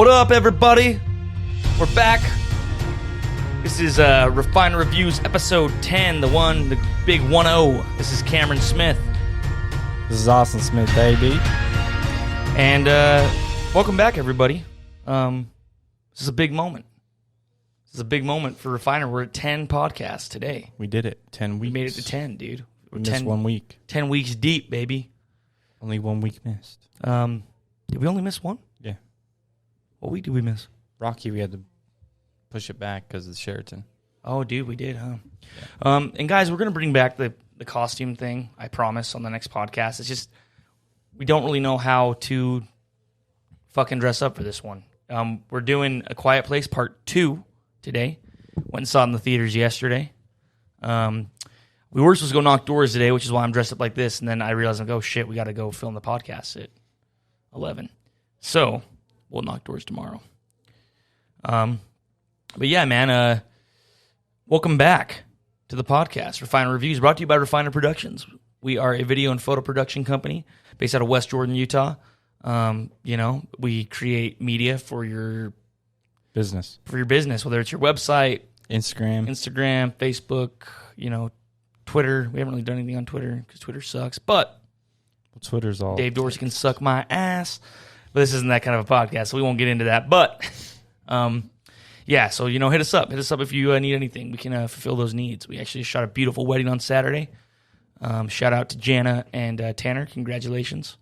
What up, everybody? We're back. This is Refiner Reviews episode 10, the big 1-0. This is Cameron Smith. This is Austin Smith, baby. And welcome back, everybody. This is a big moment. This is a big moment for Refiner. We're at 10 podcasts today. We did it. 10 weeks. We made it to 10, dude. We missed 1 week. 10 weeks deep, baby. Only 1 week missed. Did we only miss one? Yeah. What week did we miss? Rocky, we had to push it back because of Sheraton. Oh, dude, we did, huh? Yeah. And guys, we're going to bring back the costume thing, I promise, on the next podcast. It's just, we don't really know how to fucking dress up for this one. We're doing A Quiet Place Part 2 today. Went and saw it in the theaters yesterday. We were supposed to go knock doors today, which is why I'm dressed up like this. And then I realized, oh, shit, we got to go film the podcast at 11. So we'll knock doors tomorrow. But yeah, man, welcome back to the podcast, Refiner Reviews, brought to you by Refiner Productions. We are a video and photo production company based out of West Jordan, Utah. We create media for your business, whether it's your website, Instagram, Facebook, Twitter. We haven't really done anything on Twitter because Twitter sucks, but Twitter's all Dave Dorsey can suck my ass. But this isn't that kind of a podcast, so we won't get into that. But yeah, so hit us up. Hit us up if you need anything. We can fulfill those needs. We actually shot a beautiful wedding on Saturday. Shout out to Jana and Tanner. Congratulations.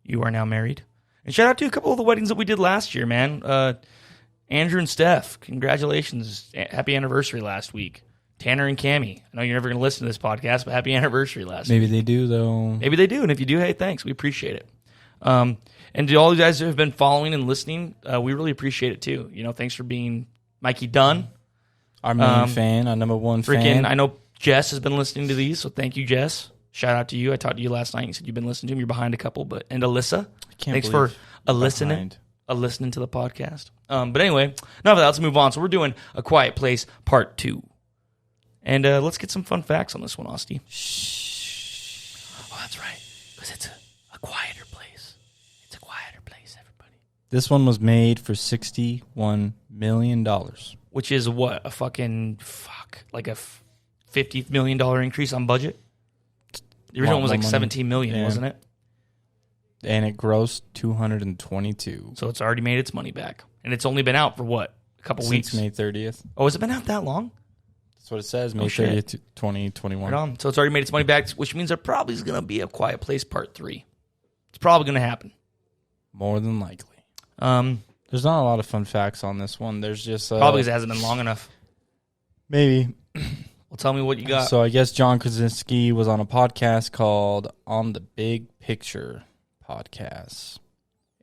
You are now married. And shout out to a couple of the weddings that we did last year, man. Andrew and Steph, congratulations. Happy anniversary last week. Tanner and Cammie. I know you're never going to listen to this podcast, but happy anniversary last week. Maybe they do, though. Maybe they do. And if you do, hey, thanks. We appreciate it. And to all you guys who have been following and listening, we really appreciate it, too. Thanks for being Mikey Dunn. Our main fan, our number one fan. I know Jess has been listening to these, so thank you, Jess. Shout out to you. I talked to you last night. You said you've been listening to him. You're behind a couple. And Alyssa, thanks for listening to the podcast. But anyway, enough of that. Let's move on. So we're doing A Quiet Place Part 2. And let's get some fun facts on this one, Austin. Shh. Oh, that's right. Because it's a quieter place. It's a quieter place, everybody. This one was made for $61 million. Which is what? A fucking, like a $50 million increase on budget? The original one was like $17 million, wasn't it? And it grossed $222. So it's already made its money back. And it's only been out for what? A couple weeks? Since May 30th. Oh, has it been out that long? That's what it says, May 30th, 2021. Right on. So it's already made its money back, which means there probably is going to be A Quiet Place Part 3. It's probably going to happen. More than likely. There's not a lot of fun facts on this one. There's just... probably because it hasn't been long enough. Maybe. Well, tell me what you got. So I guess John Krasinski was on a podcast called On the Big Picture Podcast.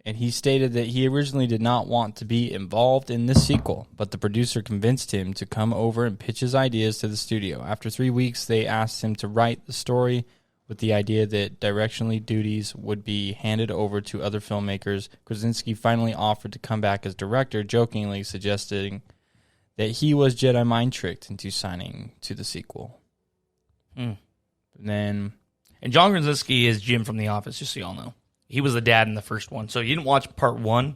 And he stated that he originally did not want to be involved in this sequel, but the producer convinced him to come over and pitch his ideas to the studio. After 3 weeks, they asked him to write the story with the idea that directional duties would be handed over to other filmmakers. Krasinski finally offered to come back as director, jokingly suggesting that he was Jedi mind tricked into signing to the sequel. And John Krasinski is Jim from The Office, just so y'all know. He was the dad in the first one. So you didn't watch part 1's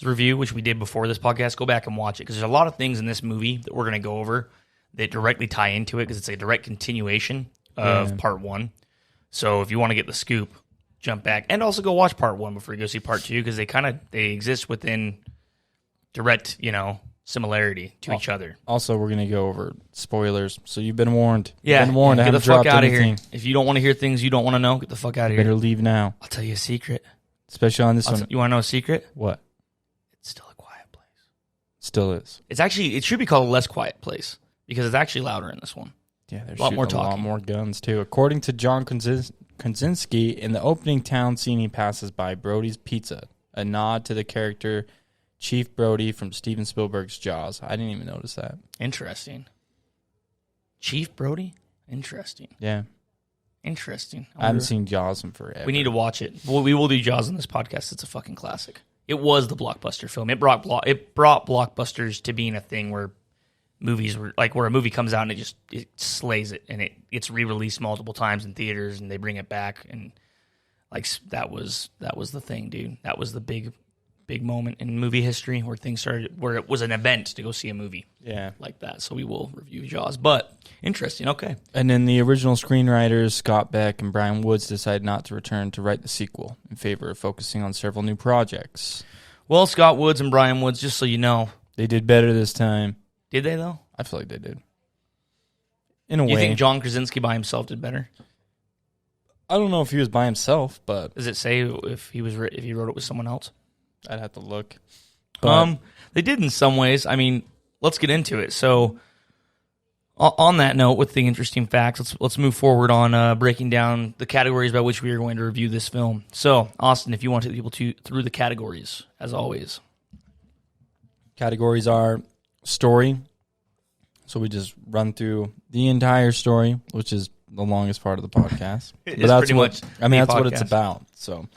review, which we did before this podcast, go back and watch it, because there's a lot of things in this movie that we're going to go over that directly tie into it, because it's a direct continuation of part 1. So if you want to get the scoop, jump back. And also go watch part 1 before you go see part 2, because they exist within direct, similarity to each other. Also, we're going to go over spoilers, so you've been warned. Yeah, been warned. Get the fuck out of here. If you don't want to hear things you don't want to know, get the fuck out of here. Better leave now. I'll tell you a secret. Especially on this one. You want to know a secret? What? It's still a quiet place. Still is. It should be called a less quiet place, because it's actually louder in this one. Yeah, there's a lot more talking. A lot more guns, too. According to John Krasinski, in the opening town scene, he passes by Brody's Pizza, a nod to the character Chief Brody from Steven Spielberg's Jaws. I didn't even notice that. Interesting. Chief Brody? Interesting. Yeah. Interesting. I haven't seen Jaws in forever. We need to watch it. Well, we will do Jaws on this podcast. It's a fucking classic. It was the blockbuster film. It brought blockbusters to being a thing where movies were like, where a movie comes out and it slays it, and it gets re-released multiple times in theaters, and they bring it back, and like that was the thing, dude. That was the big big moment in movie history where things started, where it was an event to go see a movie Yeah. like that. So we will review Jaws. But interesting. Okay. And then the original screenwriters, Scott Beck and Brian Woods, decided not to return to write the sequel in favor of focusing on several new projects. Well, Scott Woods and Brian Woods, just so you know, They did better this time. did they though? I feel like they did. In a You way. think John Krasinski by himself did better? I don't know if he was by himself, but Does it say if he wrote it with someone else? I'd have to look. But They did in some ways. I mean, let's get into it. So, on that note, with the interesting facts, let's move forward on breaking down the categories by which we are going to review this film. So, Austin, if you want to take people through the categories, as always. categories are story. So we just run through the entire story, which is the longest part of the podcast. It But is that's pretty what, much I mean, the that's what it's podcast. about. So,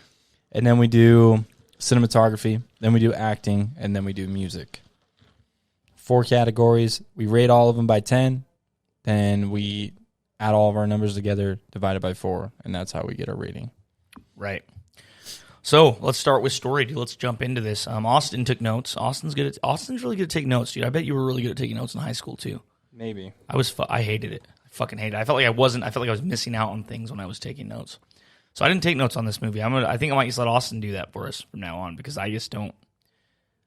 and then we do cinematography, then we do acting, and then we do music. 4 categories. We rate all of them by 10. Then we add all of our numbers together, divided by 4, and that's how we get our rating. Right. So let's start with story, dude. Let's jump into this. Austin took notes. Austin's really good at taking notes, dude. I bet you were really good at taking notes in high school too. Maybe. I hated it. I fucking hated it. I felt like I was missing out on things when I was taking notes. So I didn't take notes on this movie. I think I might just let Austin do that for us from now on because I just don't.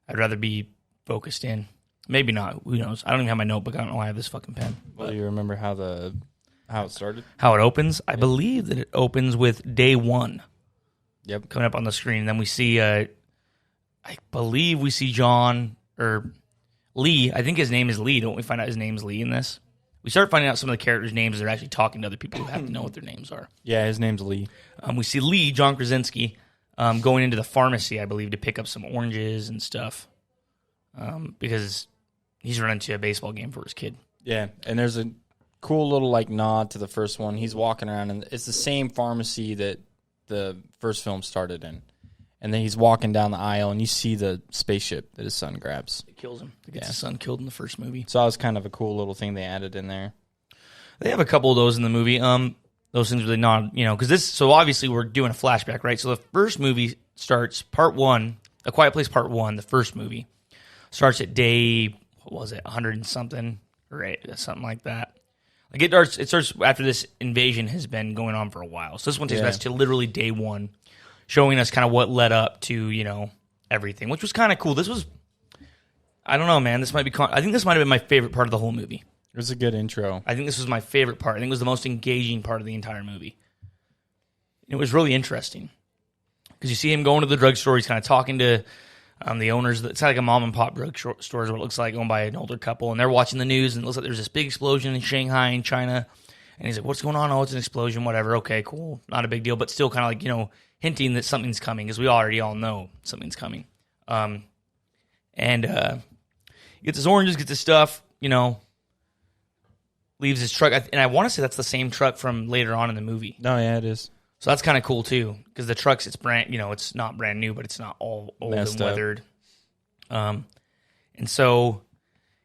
I'd rather be focused in. Maybe not. Who knows? I don't even have my notebook. I don't know why I have this fucking pen. Well, do you remember how it started? How it opens? I believe that it opens with day 1. Yep. Coming up on the screen. Then we see, I believe we see John or Lee. I think his name is Lee. Don't we find out his name's Lee in this? We start finding out some of the characters' names as they're actually talking to other people who have to know what their names are. Yeah, his name's Lee. We see Lee, John Krasinski, going into the pharmacy, I believe, to pick up some oranges and stuff because he's running to a baseball game for his kid. Yeah, and there's a cool little nod to the first one. He's walking around, and it's the same pharmacy that the first film started in. And then he's walking down the aisle, and you see the spaceship that his son grabs. It kills him. It gets his son killed in the first movie. So that was kind of a cool little thing they added in there. They have a couple of those in the movie. Those things really nod, because this. So obviously we're doing a flashback, right? So the first movie starts part 1, A Quiet Place Part 1. The first movie starts at day 100 and something, or something like that. Like it starts after this invasion has been going on for a while. So this one takes us to literally day 1, showing us kind of what led up to everything, which was kind of cool. This was, I don't know, man. This might be. I think this might have been my favorite part of the whole movie. It was a good intro. I think this was my favorite part. I think it was the most engaging part of the entire movie. It was really interesting because you see him going to the drugstore. He's kind of talking to the owners. It's like a mom and pop drug store is what it looks like, owned by an older couple, and they're watching the news. And it looks like there's this big explosion in Shanghai, in China. And he's like, "What's going on? Oh, it's an explosion. Whatever. Okay, cool. Not a big deal." But still, kind of like hinting that something's coming because we already all know something's coming. And he gets his oranges, gets his stuff. Leaves his truck, and I want to say that's the same truck from later on in the movie. No, yeah, it is. So that's kind of cool too, because the truck's it's brand, it's not brand new, but it's not all old Messed and up. weathered. And so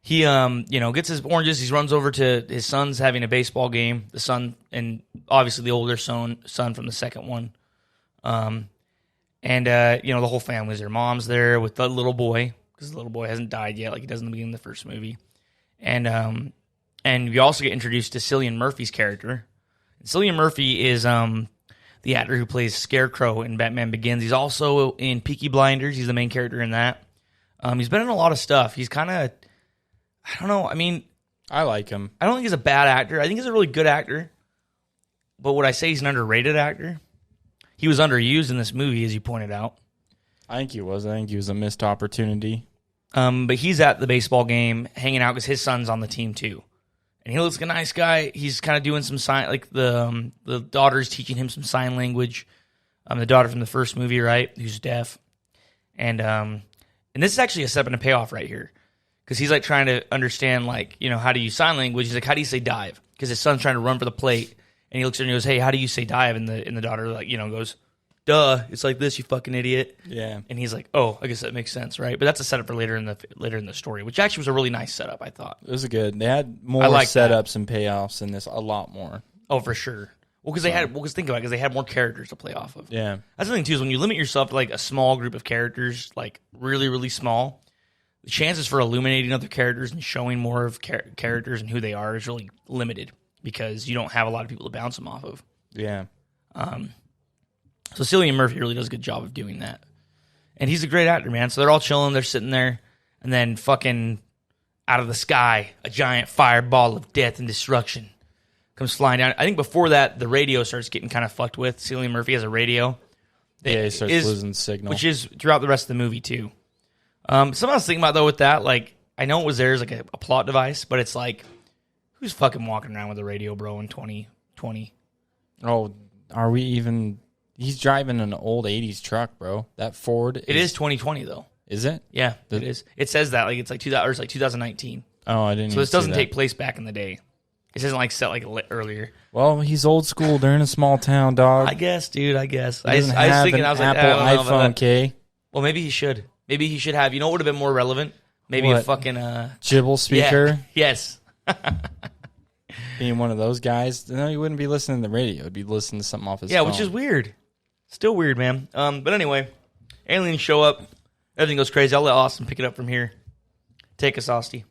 he, gets his oranges. He runs over to his son's having a baseball game. The son, and obviously the older son from the second one. The whole family's there. Mom's there with the little boy because the little boy hasn't died yet, like he does in the beginning of the first movie. And we also get introduced to Cillian Murphy's character. Cillian Murphy is the actor who plays Scarecrow in Batman Begins. He's also in Peaky Blinders. He's the main character in that. He's been in a lot of stuff. He's kind of, I don't know. I mean, I like him. I don't think he's a bad actor. I think he's a really good actor. But would I say he's an underrated actor? He was underused in this movie, as you pointed out. I think he was. I think he was a missed opportunity. But he's at the baseball game hanging out because his son's on the team too. And he looks like a nice guy. He's kind of doing some sign, like the daughter's teaching him some sign language. The daughter from the first movie, right, who's deaf. And this is actually a step in a payoff right here. Because he's like trying to understand, how to use sign language. He's like, how do you say dive? Because his son's trying to run for the plate. And he looks at her and goes, hey, how do you say dive? And the daughter, goes, duh, it's like this, you fucking idiot. Yeah. And he's like, oh, I guess that makes sense, right? But that's a setup for later in the story, which actually was a really nice setup, I thought. It was good. They had more I like setups and payoffs in this, a lot more. Oh, for sure. Well, because think about it, because they had more characters to play off of. Yeah. That's the thing too, is when you limit yourself to like a small group of characters, like really, really small, the chances for illuminating other characters and showing more of characters and who they are is really limited because you don't have a lot of people to bounce them off of. Yeah. So Cillian Murphy really does a good job of doing that. And he's a great actor, man. So they're all chilling, they're sitting there, and then fucking out of the sky, a giant fireball of death and destruction comes flying down. I think before that, the radio starts getting kind of fucked with. Cillian Murphy has a radio. Yeah, he starts losing signal. Which is throughout the rest of the movie, too. Something I was thinking about, though, with that, like, I know it was there as like a plot device, but it's like, who's fucking walking around with a radio, bro, in 2020? Oh, are we even... He's driving an old 80s truck, bro. That Ford... It is 2020, though. Is it? Yeah, it is. It says that. Like, it's like 2019. Oh, I didn't So this doesn't take place back in the day. This isn't like set like earlier. Well, he's old school. They're in a small town, dog. I guess, dude. I guess. I was thinking, I was like, Apple iPhone, okay? Well, maybe he should. Maybe he should have. You know what would have been more relevant? Maybe a fucking Jibble speaker. Yeah. Yes. Being one of those guys, no, you wouldn't be listening to the radio. You'd be listening to something off his phone. Yeah, which is weird. Still weird, man. But anyway, aliens show up. Everything goes crazy. I'll let Austin pick it up from here. Take us, Austin.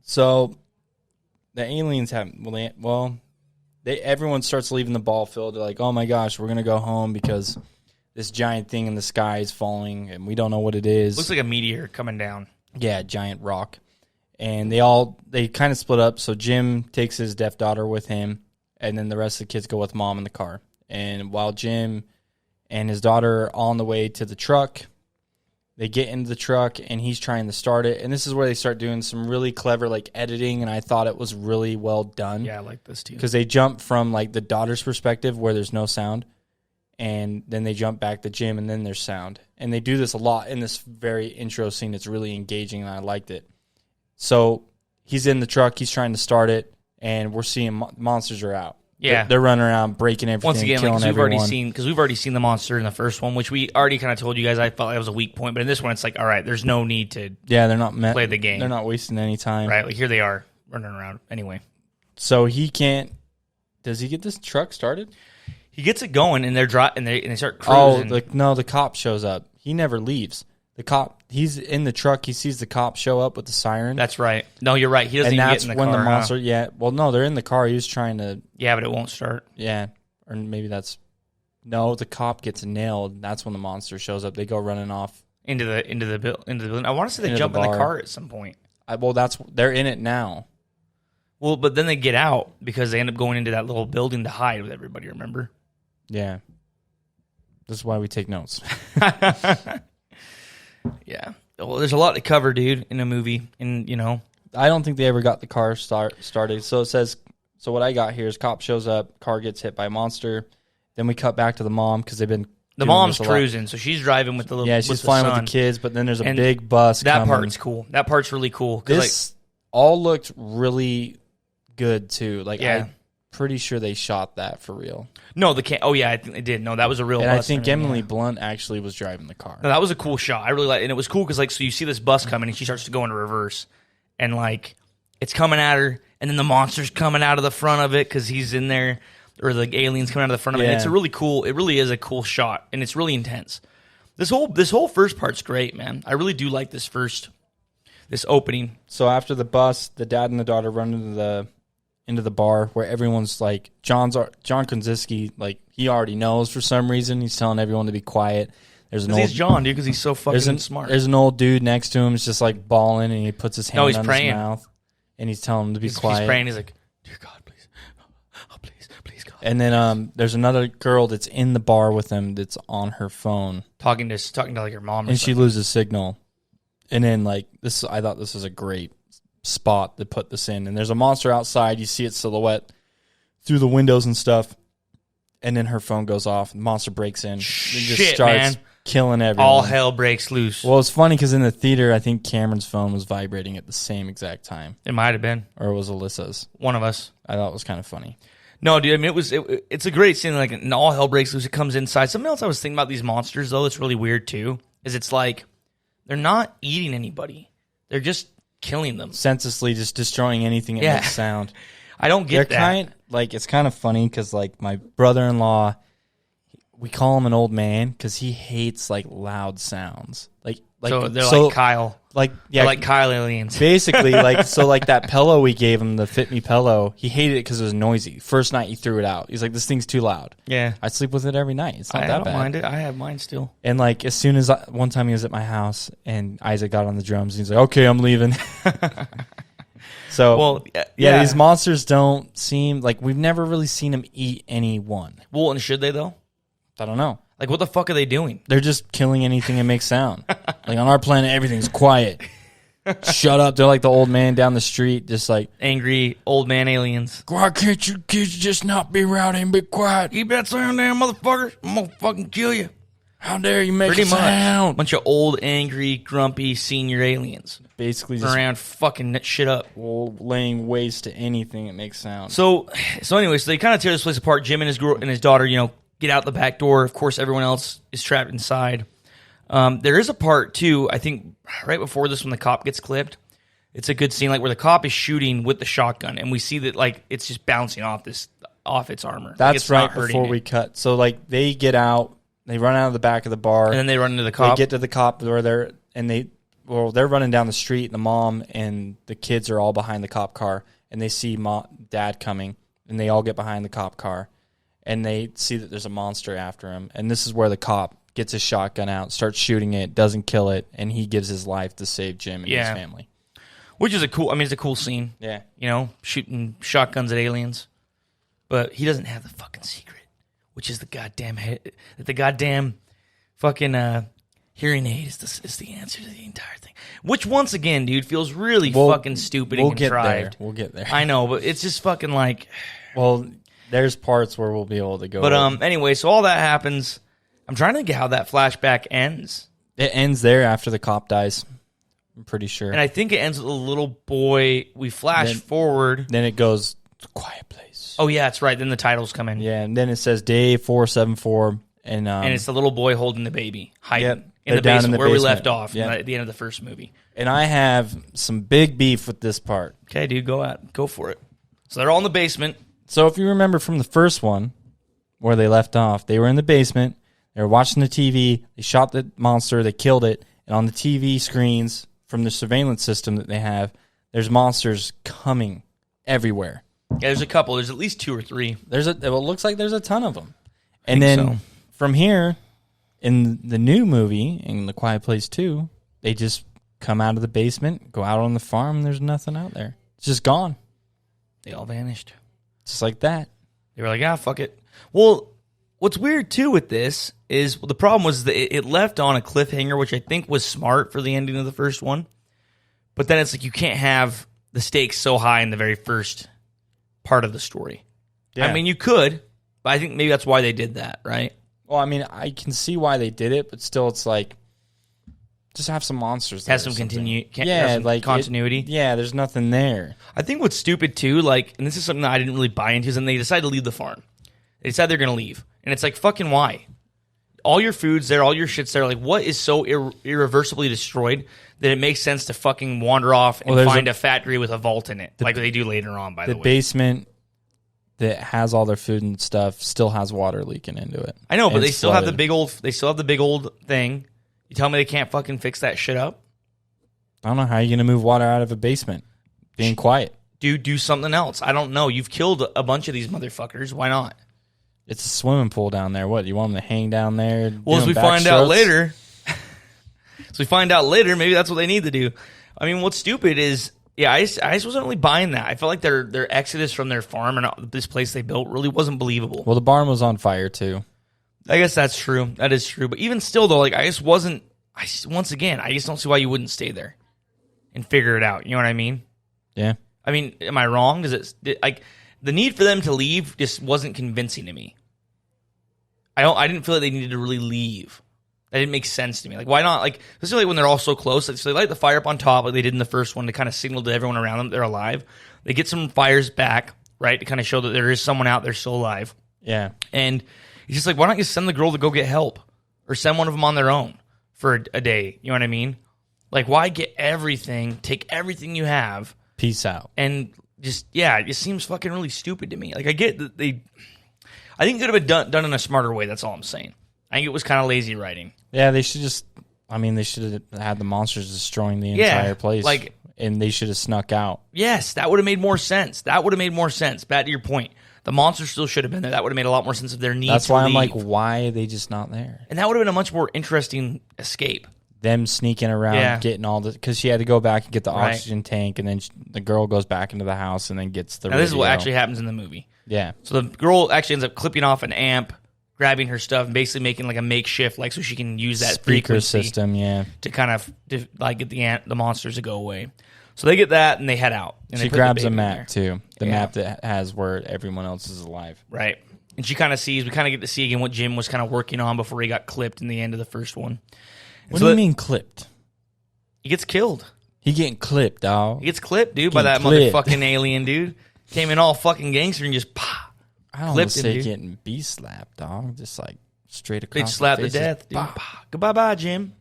So the aliens have everyone starts leaving the ball field. They're like, oh my gosh, we're gonna go home because this giant thing in the sky is falling and we don't know what it is. Looks like a meteor coming down. Yeah, giant rock. And they kind of split up. So Jim takes his deaf daughter with him, and then the rest of the kids go with mom in the car. And while Jim and his daughter are on the way to the truck, they get into the truck, and he's trying to start it. And this is where they start doing some really clever, like, editing, and I thought it was really well done. Yeah, I like this, too. Because they jump from, like, the daughter's perspective where there's no sound, and then they jump back to Jim, and then there's sound. And they do this a lot in this very intro scene. It's really engaging, and I liked it. So he's in the truck. He's trying to start it, and we're seeing monsters are out. Yeah, they're running around, breaking everything, once again, killing everyone. We've already seen the monster in the first one, which we already kind of told you guys. I felt like it was a weak point, but in this one, it's like, all right, there's no need to. Yeah, they're not meant play the game. They're not wasting any time. Right, like here they are running around anyway. So he can't. Does he get this truck started? He gets it going, and they start cruising. Oh, the cop shows up. He never leaves. The cop, he's in the truck. He sees the cop show up with the siren. That's right. No, you're right. He doesn't even get in the car. And that's when the monster, yeah. Well, no, they're in the car. He was trying to. Yeah, but it won't start. Yeah. Or maybe that's. No, the cop gets nailed. That's when the monster shows up. They go running off. Into the building. I want to say they jump in the car at some point. They're in it now. Well, but then they get out because they end up going into that little building to hide with everybody, remember? Yeah. This is why we take notes. Yeah. Well, there's a lot to cover, dude, in a movie. And, I don't think they ever got the car started. So it says, so what I got here is cop shows up, car gets hit by a monster. Then we cut back to the mom because they've been. The mom's cruising, so she's driving with the little. Yeah, she's flying with the kids, but then there's a big bus. That part's cool. That part's really cool. This all looked really good too. Like, yeah. I'm pretty sure they shot that for real. No, Oh yeah, I think they did. No, that was a real. And bus I think Emily Blunt actually was driving the car. No, that was a cool shot. I really like, and it was cool because so you see this bus coming, and she starts to go into reverse, and it's coming at her, and then the monster's coming out of the front of it because he's in there, or the alien's coming out of the front of it. And it's a really cool. It really is a cool shot, and it's really intense. This whole first part's great, man. I really do like this opening. So after the bus, the dad and the daughter run into the bar where everyone's like, John Krasinski, like, he already knows for some reason. He's telling everyone to be quiet. He's John, dude, because he's so fucking smart. There's an old dude next to him. He's just like bawling, and he puts his hand on his mouth, and he's telling him to be quiet. He's praying. He's like, dear God, please, oh, please, God. And then there's another girl that's in the bar with him that's on her phone, talking to like her mom, and she loses signal. And then I thought this was a great spot to put this in. And there's a monster outside. You see its silhouette through the windows and stuff. And then her phone goes off. The monster breaks in. Shit, just starts killing everyone. All hell breaks loose. Well, it's funny because in the theater, I think Cameron's phone was vibrating at the same exact time. It might have been. Or it was Alyssa's. One of us. I thought it was kind of funny. No, dude, I mean, it's a great scene. Like, and all hell breaks loose. It comes inside. Something else I was thinking about these monsters, though, that's really weird, too, is it's like they're not eating anybody. They're just killing them. Senselessly just destroying anything that makes sound. I don't get that. like, it's kind of funny because, like, my brother-in-law, we call him an old man because he hates, like, loud sounds. So they're like Kyle. Like, yeah. They're like Kyle aliens. Basically, like, so, like, that pillow we gave him, the Fit Me pillow, he hated it because it was noisy. First night he threw it out. He's like, this thing's too loud. Yeah. I sleep with it every night. It's not I that don't bad. mind it. I have mine still. And, like, as soon as one time he was at my house and Isaac got on the drums, he's like, okay, I'm leaving. So, Well, yeah, these monsters don't seem like we've never really seen them eat anyone. Well, and should they, though? I don't know. Like, what the fuck are they doing? They're just killing anything that makes sound. Like, on our planet, everything's quiet. Shut up. They're like the old man down the street, just like, Angry old man aliens. why can't you kids just not be rowdy and be quiet? Keep that sound down, motherfuckers. I'm gonna fucking kill you. How dare you make Pretty a much. sound? Bunch of old, angry, grumpy senior aliens. Basically just Around fucking shit up. laying waste to anything that makes sound. So anyway, so they kind of tear this place apart. Jim and his daughter, get out the back door. Of course, everyone else is trapped inside. There is a part too, I think, right before this when the cop gets clipped. It's a good scene, like where the cop is shooting with the shotgun, and we see that like it's just bouncing off its armor. That's it's right not hurting before it. we cut. So, like, they get out, they run out of the back of the bar. And then they run into the cop. They get to the cop where they're running down the street, and the mom and the kids are all behind the cop car, and they see dad coming, and they all get behind the cop car, and they see that there's a monster after him, and this is where the cop gets his shotgun out, starts shooting it, doesn't kill it, and he gives his life to save Jim and his family. Which is it's a cool scene. Yeah. Shooting shotguns at aliens. But he doesn't have the fucking secret, which is the goddamn fucking hearing aid is the answer to the entire thing. Which, once again, dude, feels really fucking stupid and contrived. We'll get there. I know, but it's just fucking like... Well, there's parts where we'll be able to go. But anyway, so all that happens. I'm trying to think how that flashback ends. It ends there after the cop dies. I'm pretty sure. And I think it ends with a little boy. We flash forward. Then it goes, Quiet Place. Oh, yeah, that's right. Then the titles come in. Yeah, and then it says day 474. And it's the little boy holding the baby, hiding in the down basement in the where we basement. left off Yep. at the end of the first movie. And I have some big beef with this part. Okay, dude, go for it. So they're all in the basement. So if you remember from the first one, where they left off, they were in the basement, they were watching the TV, they shot the monster, they killed it, and on the TV screens from the surveillance system that they have, there's monsters coming everywhere. Yeah, there's a couple. There's at least 2 or 3. It looks like there's a ton of them. And then from here, in the new movie, in The Quiet Place 2, they just come out of the basement, go out on the farm, and there's nothing out there. It's just gone. They all vanished. Just like that. They were like, fuck it. Well, what's weird, too, with this is the problem was that it left on a cliffhanger, which I think was smart for the ending of the first one. But then it's like you can't have the stakes so high in the very first part of the story. Yeah. I mean, you could, but I think maybe that's why they did that, right? Well, I mean, I can see why they did it, but still, it's like, just have some monsters there. Has some continuity. Yeah, there's nothing there. I think what's stupid, too, like, and this is something that I didn't really buy into, is when they decide to leave the farm. They decide they're going to leave. And it's like, fucking why? All your food's there, all your shit's there. Like, what is so irreversibly destroyed that it makes sense to fucking wander off and find a factory with a vault in it, like they do later on, by the way. The basement that has all their food and stuff still has water leaking into it. I know, but they still have the flooded. big old thing. You tell me they can't fucking fix that shit up? I don't know how you're going to move water out of a basement. Being quiet. Dude, do something else. I don't know. You've killed a bunch of these motherfuckers. Why not? It's a swimming pool down there. What, you want them to hang down there? Well, as we find out later, maybe that's what they need to do. I mean, what's stupid is, I just wasn't really buying that. I felt like their exodus from their farm and this place they built really wasn't believable. Well, the barn was on fire, too. I guess that's true. That is true. But even still, though, like, once again, I just don't see why you wouldn't stay there and figure it out. You know what I mean? Yeah. I mean, am I wrong? Like, the need for them to leave just wasn't convincing to me. I didn't feel like they needed to really leave. That didn't make sense to me. Like, why not? Like, especially when they're all so close. Like, so they light the fire up on top like they did in the first one to kind of signal to everyone around them they're alive. They get some fires back, right, to kind of show that there is someone out there still alive. Yeah. And it's just like, why don't you send the girl to go get help? Or send one of them on their own for a day. You know what I mean? Like, why get everything, take everything you have. Peace out. And it just seems fucking really stupid to me. Like, I get that I think it could have been done in a smarter way. That's all I'm saying. I think it was kind of lazy writing. Yeah, they should they should have had the monsters destroying the entire place. Like, and they should have snuck out. Yes, that would have made more sense. Back to your point. The monsters still should have been there. That would have made a lot more sense of their need. That's to why leave. I'm like, why are they just not there? And that would have been a much more interesting escape. Them sneaking around, getting all the... Because she had to go back and get the oxygen tank, and then the girl goes back into the house and then gets the radio. This is what actually happens in the movie. Yeah. So the girl actually ends up clipping off an amp, grabbing her stuff, and basically making like a makeshift, like so she can use that speaker frequency system, to kind of like get the monsters to go away. So they get that and they head out. And she grabs a map too, the map that has where everyone else is alive. Right. And she kind of sees. We kind of get to see again what Jim was kind of working on before he got clipped in the end of the first one. What do you mean clipped? He gets killed. He getting clipped, dog. He gets clipped, dude, by that motherfucking alien, dude. Came in all fucking gangster and just I don't want to say getting B-slapped, dog. Just like straight across. They slapped to death, dude. Goodbye, Jim.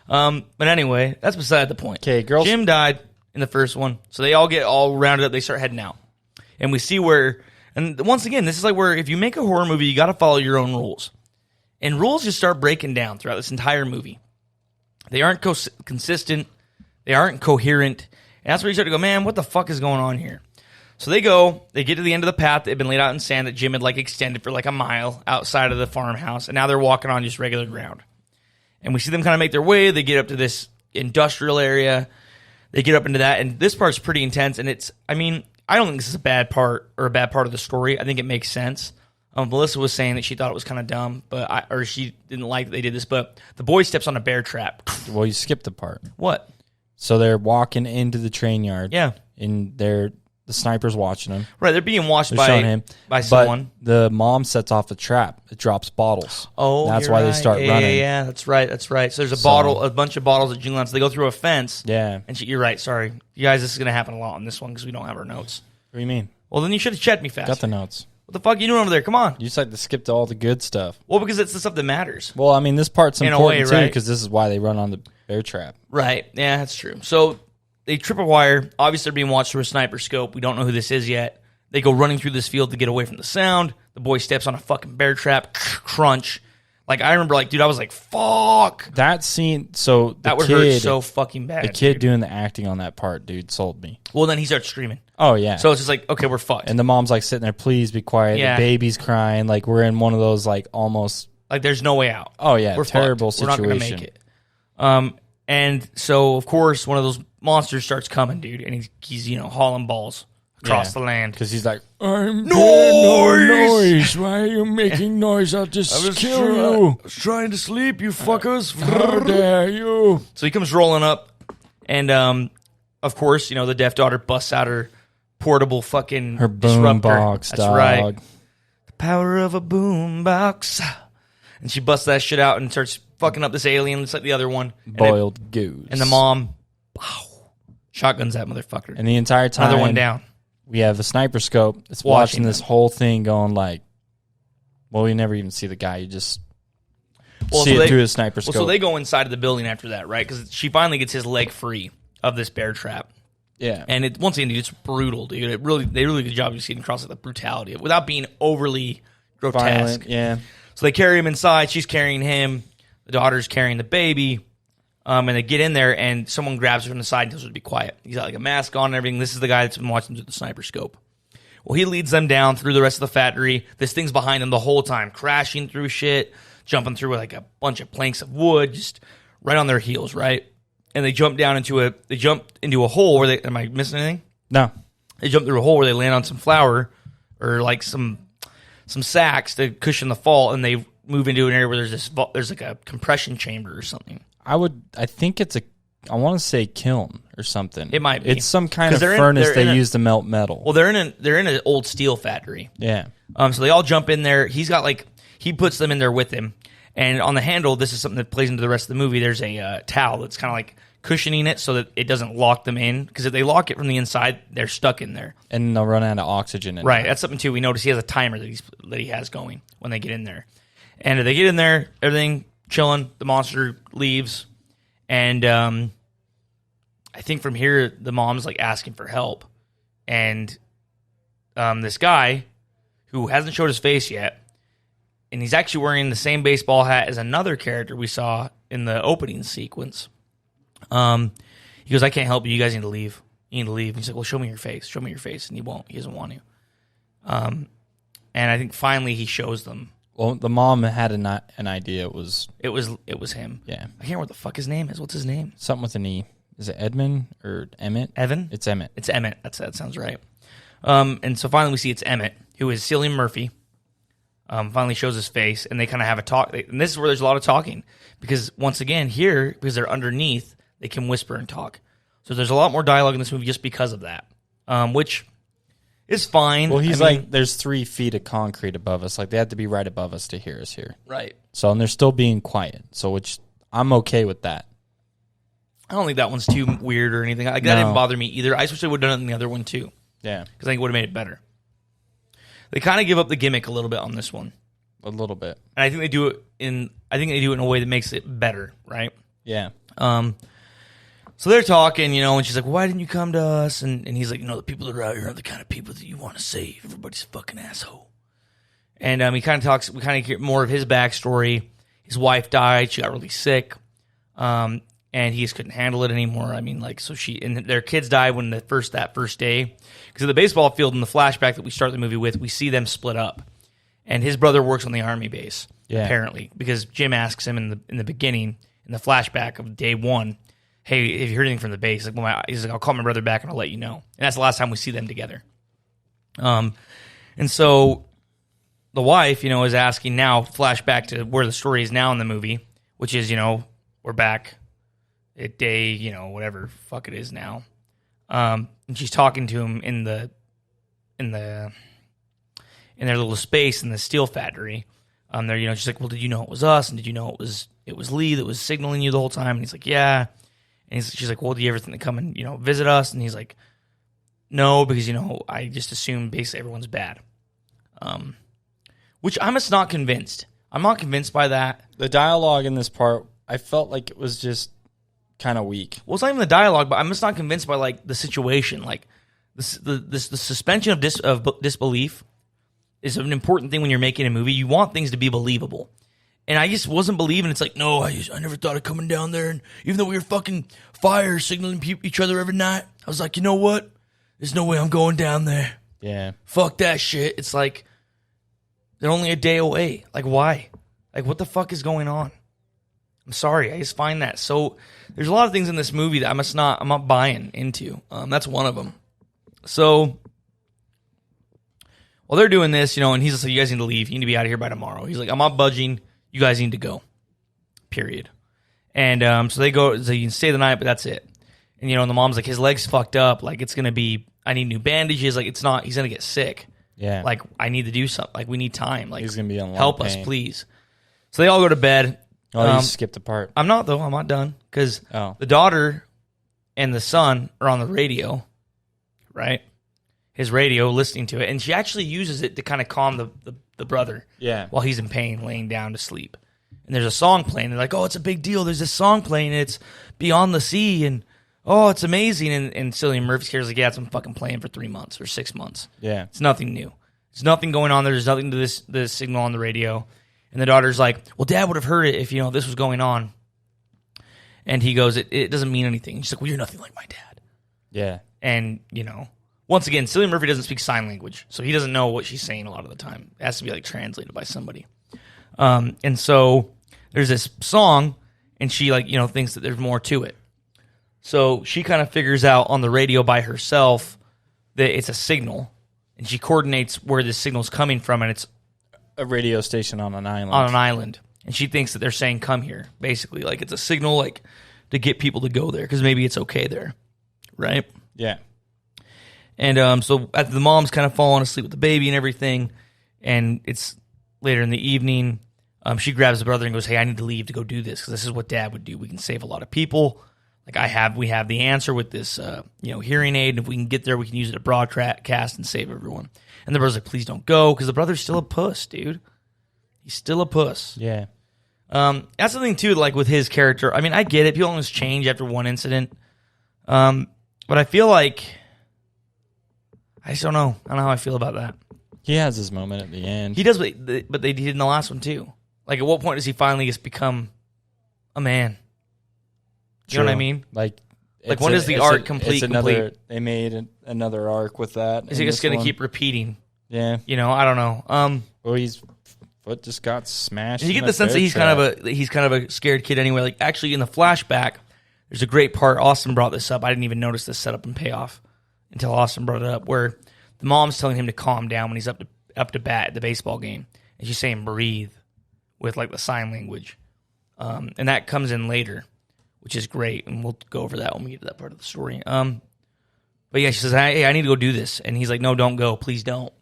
But anyway, that's beside the point. Okay, girls. Jim died in the first one, so they all get all rounded up. They start heading out, and we see where. And once again, this is like where if you make a horror movie, you got to follow your own rules, and rules just start breaking down throughout this entire movie. They aren't consistent. They aren't coherent. And that's where you start to go, man, what the fuck is going on here? So they get to the end of the path that had been laid out in sand that Jim had like extended for like a mile outside of the farmhouse. And now they're walking on just regular ground. And we see them kind of make their way. They get up to this industrial area. They get up into that. And this part's pretty intense. And I don't think this is a bad part of the story. I think it makes sense. Melissa was saying that she thought it was kind of dumb, or she didn't like that they did this. But the boy steps on a bear trap. Well, you skipped the part. What? So they're walking into the train yard. Yeah. And the sniper's watching them. Right, they're being watched by But someone. the mom sets off a trap. It drops bottles. Oh, that's why they start running. Yeah, that's right. So there's a bunch of bottles at Jingle. So they go through a fence. Yeah. And you're right, sorry. You guys, this is going to happen a lot on this one because we don't have our notes. What do you mean? Well, then you should have checked me faster. Got the notes. What the fuck are you doing over there? Come on. You just like to skip to all the good stuff. Well, because it's the stuff that matters. Well, I mean, this part's important too right? because this is why they run on the bear trap. Right. Yeah, that's true. So they trip a wire. Obviously, they're being watched through a sniper scope. We don't know who this is yet. They go running through this field to get away from the sound. The boy steps on a fucking bear trap. Crunch. Like, I remember, like, dude, I was like, fuck. That scene, so that would hurt so fucking bad. The kid doing the acting on that part, dude, sold me. Well, then he starts screaming. Oh, yeah. So it's just like, okay, we're fucked. And the mom's like sitting there, please be quiet. Yeah. The baby's crying. Like, we're in one of those, like, almost. Like, there's no way out. Oh, yeah. We're terrible fucked. situation. We're not going to make it. And so, of course, one of those monsters starts coming, dude. And he's hauling balls across the land. Because he's like, I'm noise! Why are you making noise? I'll just kill you. I was trying to sleep, you fuckers. How dare you? So he comes rolling up. And, of course, the deaf daughter busts out her portable fucking her boom box. That's right. The power of a boom box. And she busts that shit out and starts fucking up this alien just like the other one. Boiled goose. And the mom, shotguns that motherfucker. And the entire time, another one down. We have the sniper scope. It's watching this whole thing going like, well, we never even see the guy. You just see it through the sniper scope. So they go inside of the building after that, right? Because she finally gets his leg free of this bear trap. Yeah. And once again, dude, it's brutal, dude. They really good job of seeing across the brutality of it without being overly grotesque. Violent, yeah. So they carry him inside. She's carrying him. The daughter's carrying the baby. And they get in there, and someone grabs her from the side and tells her to be quiet. He's got like a mask on and everything. This is the guy that's been watching through the sniper scope. Well, he leads them down through the rest of the factory. This thing's behind them the whole time, crashing through shit, jumping through like a bunch of planks of wood, just right on their heels, right? And they jump into a hole where am I missing anything? No. They jump through a hole where they land on some flour or like some sacks to cushion the fall, and they move into an area where there's like a compression chamber or something. I want to say kiln or something. It might be. It's some kind of furnace they use to melt metal. Well, they're in an old steel factory. Yeah. So they all jump in there. He puts them in there with him. And on the handle, this is something that plays into the rest of the movie. There's a towel that's kind of like cushioning it so that it doesn't lock them in. Because if they lock it from the inside, they're stuck in there. And they'll run out of oxygen. Right. That's something, too. We notice he has a timer that he has going when they get in there. And if they get in there, everything chilling. The monster leaves. And I think from here, the mom's like asking for help. and this guy who hasn't showed his face yet, and he's actually wearing the same baseball hat as another character we saw in the opening sequence. He goes, I can't help you. You guys need to leave. You need to leave. He's like, well, show me your face. Show me your face. And he won't. He doesn't want to. And I think finally he shows them. Well, the mom had an idea. It was him. Yeah. I can't remember what the fuck his name is. What's his name? Something with an E. Is it Edmund or Emmett? Evan? It's Emmett. It's Emmett. That sounds right. And so finally we see it's Emmett, who is Cillian Murphy. Finally shows his face, and they kind of have a talk. And this is where there's a lot of talking. Because once again, here, because they're underneath, they can whisper and talk. So there's a lot more dialogue in this movie just because of that. Which is fine. Well, he's like, there's 3 feet of concrete above us. Like, they have to be right above us to hear us here. Right. So, and they're still being quiet. So, which I'm okay with that. I don't think that one's too weird or anything. Like, that didn't bother me either. I just wish they would have done it in the other one, too. Yeah. Because I think it would have made it better. They kind of give up the gimmick a little bit on this one. A little bit. And I think they do it in a way that makes it better, right? Yeah. So they're talking, and she's like, why didn't you come to us? And he's like, the people that are out here are the kind of people that you want to save. Everybody's a fucking asshole. And he kind of talks, we kind of hear more of his backstory. His wife died. She got really sick. And he just couldn't handle it anymore. So and their kids died when that first day. Because of the baseball field in the flashback that we start the movie with, we see them split up. And his brother works on the army base, apparently. Because Jim asks him in the beginning, in the flashback of day 1, hey, have you heard anything from the base? He's like, I'll call my brother back and I'll let you know. And that's the last time we see them together. And so the wife, is asking now, flashback to where the story is now in the movie, which is, we're back at day, whatever fuck it is now. And she's talking to him in their little space in the steel factory. She's like, well, did you know it was us? And did you know it was Lee that was signaling you the whole time? And he's like, yeah. And she's like, well, do you ever think to come and, visit us? And he's like, no, because, I just assume basically everyone's bad. Which I'm just not convinced. I'm not convinced by that. The dialogue in this part, I felt like it was just kind of weak. Well, it's not even the dialogue, but I'm just not convinced by, the situation. The suspension of disbelief is an important thing when you're making a movie. You want things to be believable. And I just wasn't believing. It's like, no, I never thought of coming down there. And even though we were fucking fire signaling each other every night, I was like, you know what? There's no way I'm going down there. Yeah. Fuck that shit. It's like, they're only a day away. Like, why? Like, what the fuck is going on? I'm sorry. I just find that so. There's a lot of things in this movie that I'm not buying into. That's one of them. So, while they're doing this, and he's like, you guys need to leave. You need to be out of here by tomorrow. He's like, I'm not budging. You guys need to go. Period. And so they go, so you can stay the night, but that's it. And, and the mom's like, his leg's fucked up. Like, it's going to be, I need new bandages. Like, it's not, he's going to get sick. Yeah. Like, I need to do something. Like, we need time. Like, he's going to be on help us, please. So they all go to bed. Oh, you skipped a part. I'm not, though. I'm not done. Because the daughter and the son are on the radio, right? His radio, listening to it. And she actually uses it to kind of calm the brother. Yeah. While he's in pain, laying down to sleep. And there's a song playing. They're like, oh, it's a big deal. There's this song playing. It's Beyond the Sea. And, oh, it's amazing. And Cillian Murphy's character's like, yeah, it's been fucking playing for 3 months or 6 months. Yeah. It's nothing new. There's nothing going on there. There's nothing to this signal on the radio. And the daughter's like, well, Dad would have heard it if, this was going on. And he goes, it doesn't mean anything. She's like, well, you're nothing like my dad. Yeah. And, once again, Cillian Murphy doesn't speak sign language, so he doesn't know what she's saying a lot of the time. It has to be, translated by somebody. And so there's this song, and she, thinks that there's more to it. So she kind of figures out on the radio by herself that it's a signal, and she coordinates where this signal's coming from, and it's a radio station on an island. And she thinks that they're saying, come here, basically. Like, it's a signal, to get people to go there, because maybe it's okay there, right? Yeah. And so after the mom's kind of falling asleep with the baby and everything, and it's later in the evening, she grabs the brother and goes, hey, I need to leave to go do this, because this is what Dad would do. We can save a lot of people. Like, we have the answer with this, hearing aid, and if we can get there, we can use it to broadcast and save everyone. And the brother's like, please don't go, because the brother's still a puss, dude. He's still a puss. Yeah. That's the thing, too, with his character. I mean, I get it. People always change after one incident. But I feel like I just don't know. I don't know how I feel about that. He has his moment at the end. He does, but they did in the last one too. Like, at what point does he finally just become a man? You know what I mean? Like when does the arc complete? They made another arc with that. Is he just going to keep repeating? Yeah. You know, I don't know. Well, his foot just got smashed. You get the sense that he's kind of a scared kid anyway. Like, actually, in the flashback, there's a great part. Austin brought this up. I didn't even notice this setup and payoff until Austin brought it up, where the mom's telling him to calm down when he's up to bat at the baseball game, and she's saying breathe with like the sign language, and that comes in later, which is great, and we'll go over that when we get to that part of the story. But yeah, she says, "Hey, I need to go do this," and he's like, "No, don't go, please don't."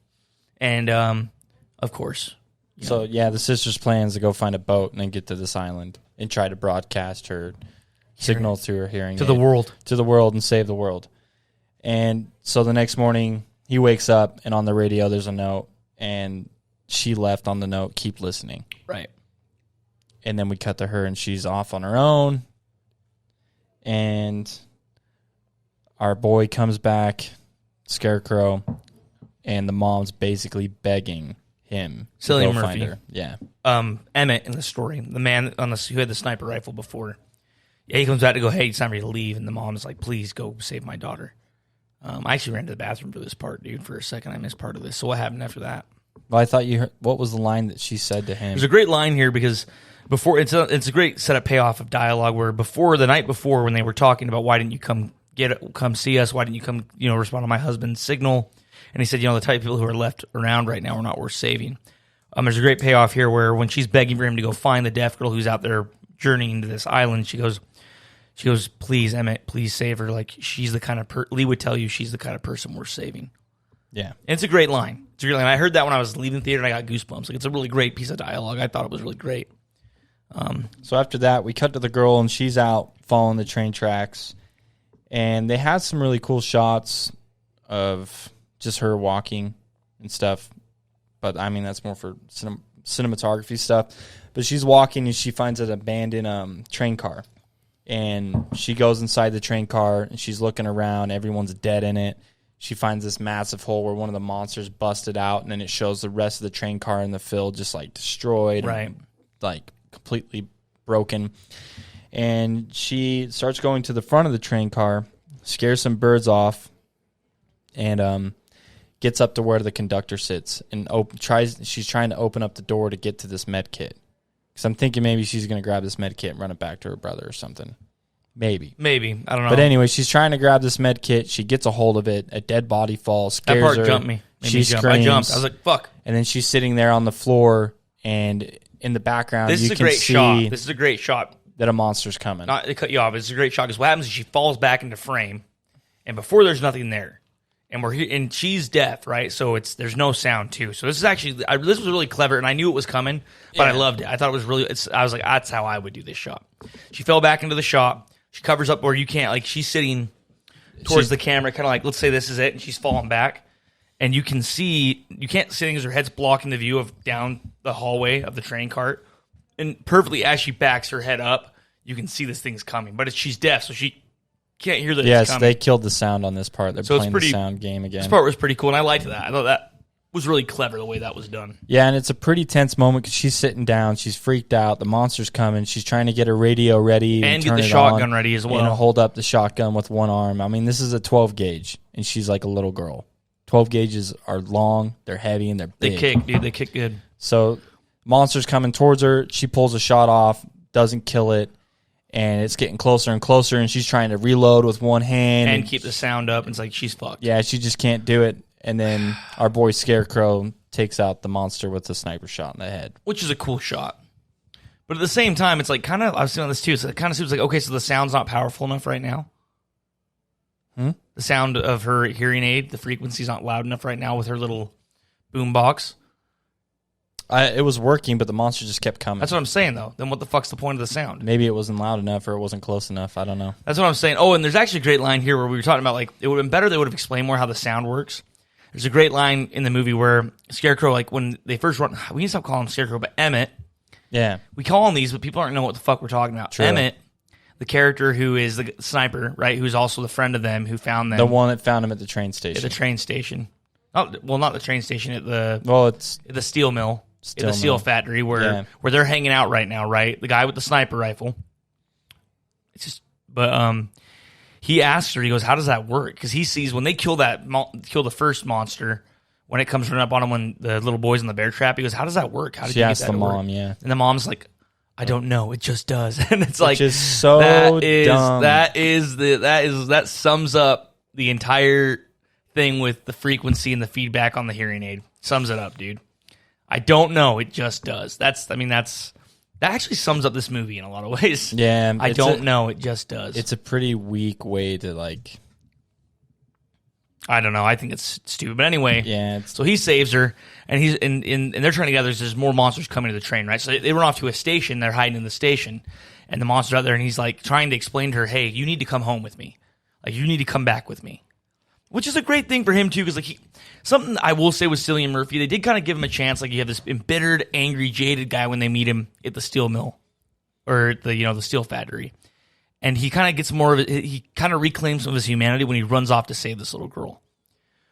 And of course, so yeah, the sister's plans to go find a boat and then get to this island and try to broadcast her signal through her hearing to the world, and save the world. And so the next morning, he wakes up, and on the radio, there's a note, and she left on the note, "Keep listening." Right. And then we cut to her, and she's off on her own. And our boy comes back, Scarecrow, and the mom's basically begging him to go find her. Yeah. Emmett in the story, the man who had the sniper rifle before. Yeah, he comes back to go, "Hey, it's time for you to leave," and the mom's like, "Please go save my daughter." I actually ran to the bathroom for this part, dude, for a second. I missed part of this. So what happened after that? Well, I thought you heard, what was the line that she said to him? There's a great line here because before it's a great setup payoff of dialogue where the night before when they were talking about why didn't you come see us? Why didn't you come, respond to my husband's signal? And he said, the type of people who are left around right now are not worth saving. There's a great payoff here where when she's begging for him to go find the deaf girl who's out there journeying to this island, she goes, "Please, Emmett, please save her. Like, she's the kind of Lee would tell you she's the kind of person worth saving." Yeah. And it's a great line. I heard that when I was leaving the theater and I got goosebumps. Like, it's a really great piece of dialogue. I thought it was really great. So after that, we cut to the girl, and she's out following the train tracks. And they had some really cool shots of just her walking and stuff. But, I mean, that's more for cinematography stuff. But she's walking, and she finds an abandoned train car. And she goes inside the train car, and she's looking around. Everyone's dead in it. She finds this massive hole where one of the monsters busted out, and then it shows the rest of the train car in the field just, like, destroyed. Right. And, like, completely broken. And she starts going to the front of the train car, scares some birds off, and gets up to where the conductor sits and she's trying to open up the door to get to this med kit. Because I'm thinking maybe she's going to grab this med kit and run it back to her brother or something. Maybe. I don't know. But anyway, she's trying to grab this med kit. She gets a hold of it. A dead body falls, scares her. That part jumped me. She screams. I jumped. I was like, fuck. And then she's sitting there on the floor, and in the background, This is a great shot. That a monster's coming. Not to cut you off. It's a great shot because what happens is she falls back into frame, and before there's nothing there, and we're here, and she's deaf, right? So there's no sound too. So this is actually this was really clever, and I knew it was coming, but I loved it. I thought it was really. I was like, that's how I would do this shot. She fell back into the shot. She covers up where you can't. Like, she's sitting towards the camera, kind of like, let's say this is it, and she's falling back, and you can't see because her head's blocking the view of down the hallway of the train cart. And perfectly as she backs her head up, you can see this thing's coming. But she's deaf, so she can't hear that it's coming. Yes, they killed the sound on this part. They're playing the sound game again. This part was pretty cool, and I liked that. I thought that was really clever, the way that was done. Yeah, and it's a pretty tense moment because she's sitting down. She's freaked out. The monster's coming. She's trying to get her radio ready. And get the shotgun ready as well. And hold up the shotgun with one arm. I mean, this is a 12 gauge, and she's like a little girl. 12 gauges are long, they're heavy, and they're big. They kick, dude. They kick good. So monster's coming towards her. She pulls a shot off, doesn't kill it, and it's getting closer and closer, and she's trying to reload with one hand. And keep the sound up. It's like she's fucked. Yeah, she just can't do it. And then our boy Scarecrow takes out the monster with a sniper shot in the head. Which is a cool shot. But at the same time, it's like kind of, I was feeling this too, so it kind of seems like, okay, so the sound's not powerful enough right now. The sound of her hearing aid, the frequency's not loud enough right now with her little boom box. It was working, but the monster just kept coming. That's what I'm saying, though. Then what the fuck's the point of the sound? Maybe it wasn't loud enough or it wasn't close enough. I don't know. That's what I'm saying. Oh, and there's actually a great line here where we were talking about, like, it would have been better they would have explained more how the sound works. There's a great line in the movie where Scarecrow, like, when they first run, we need to stop calling him Scarecrow, but Emmett. Yeah. We call him these, but people aren't know what the fuck we're talking about. True. Emmett, the character who is the sniper, right? Who's also the friend of them who found them. The one that found him at the train At station. the train station. Oh, well, not the train station. At the It's at the steel mill, Steel at the steel mill. factory where Yeah. they're hanging out right now, right? The guy with the sniper rifle. It's just, but he asks her. He goes, "How does that work?" Because he sees when they kill kill the first monster, when it comes running up on him, when the little boy's in the bear trap. He goes, "How does that work? How did She you get asked that the to work?" mom, yeah. And the mom's like, "I don't know. It just does." And it's like, Which is so dumb. that sums up the entire thing with the frequency and the feedback on the hearing aid. Sums it up, dude. I don't know. It just does. That actually sums up this movie in a lot of ways. Yeah. I don't know. It just does. It's a pretty weak way to, I don't know. I think it's stupid. But anyway, yeah. so he saves her, and he's and they're trying to gather. There's more monsters coming to the train, right? So they run off to a station. They're hiding in the station, and the monster's out there, and he's like trying to explain to her, "Hey, you need to come home with me. Like, you need to come back with me." Which is a great thing for him too, because something I will say with Cillian Murphy, they did kind of give him a chance. Like, you have this embittered, angry, jaded guy when they meet him at the steel mill, or the steel factory, and he kind of gets more of it. He kind of reclaims some of his humanity when he runs off to save this little girl,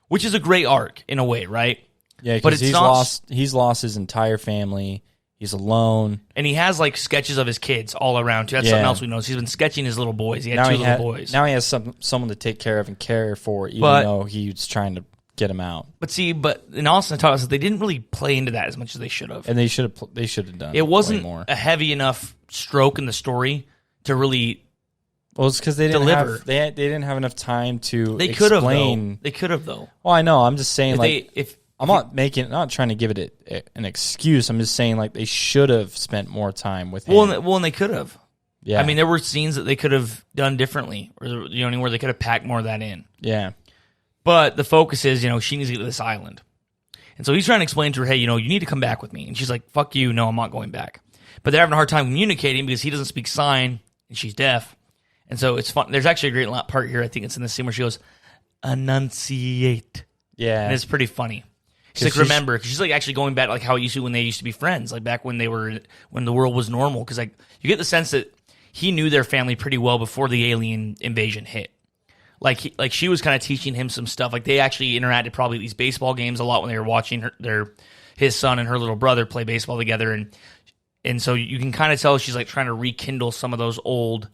which is a great arc in a way, right? Yeah, but because it's he's lost his entire family. He's alone. And he has like sketches of his kids all around too. That's something else we noticed. He's been sketching his little boys. He had two little boys. Now he has someone to take care of and care for, even though he's trying to get him out. But in Austin taught us that they didn't really play into that as much as they should have. And they should have done. It wasn't more. a heavy enough stroke in the story to really. Well, it's because they didn't deliver. have they didn't have enough time to. They could have explain. though. They could have though. Well, I know. I'm just saying, I'm not trying to give it an excuse. I'm just saying, like, they should have spent more time with him. Well, and they could have. Yeah. I mean, there were scenes that they could have done differently, or where they could have packed more of that in. Yeah. But the focus is, she needs to get to this island, and so he's trying to explain to her, hey, you need to come back with me, and she's like, fuck you, no, I'm not going back. But they're having a hard time communicating because he doesn't speak sign and she's deaf, and so it's fun. There's actually a great part here. I think it's in the scene where she goes, enunciate. Yeah. And it's pretty funny. She's like, remember, because she's like actually going back like how it used to when they used to be friends, like back when when the world was normal. Because like you get the sense that he knew their family pretty well before the alien invasion hit. Like she was kind of teaching him some stuff. Like they actually interacted probably at these baseball games a lot when they were watching his son and her little brother play baseball together, and so you can kind of tell she's like trying to rekindle some of those old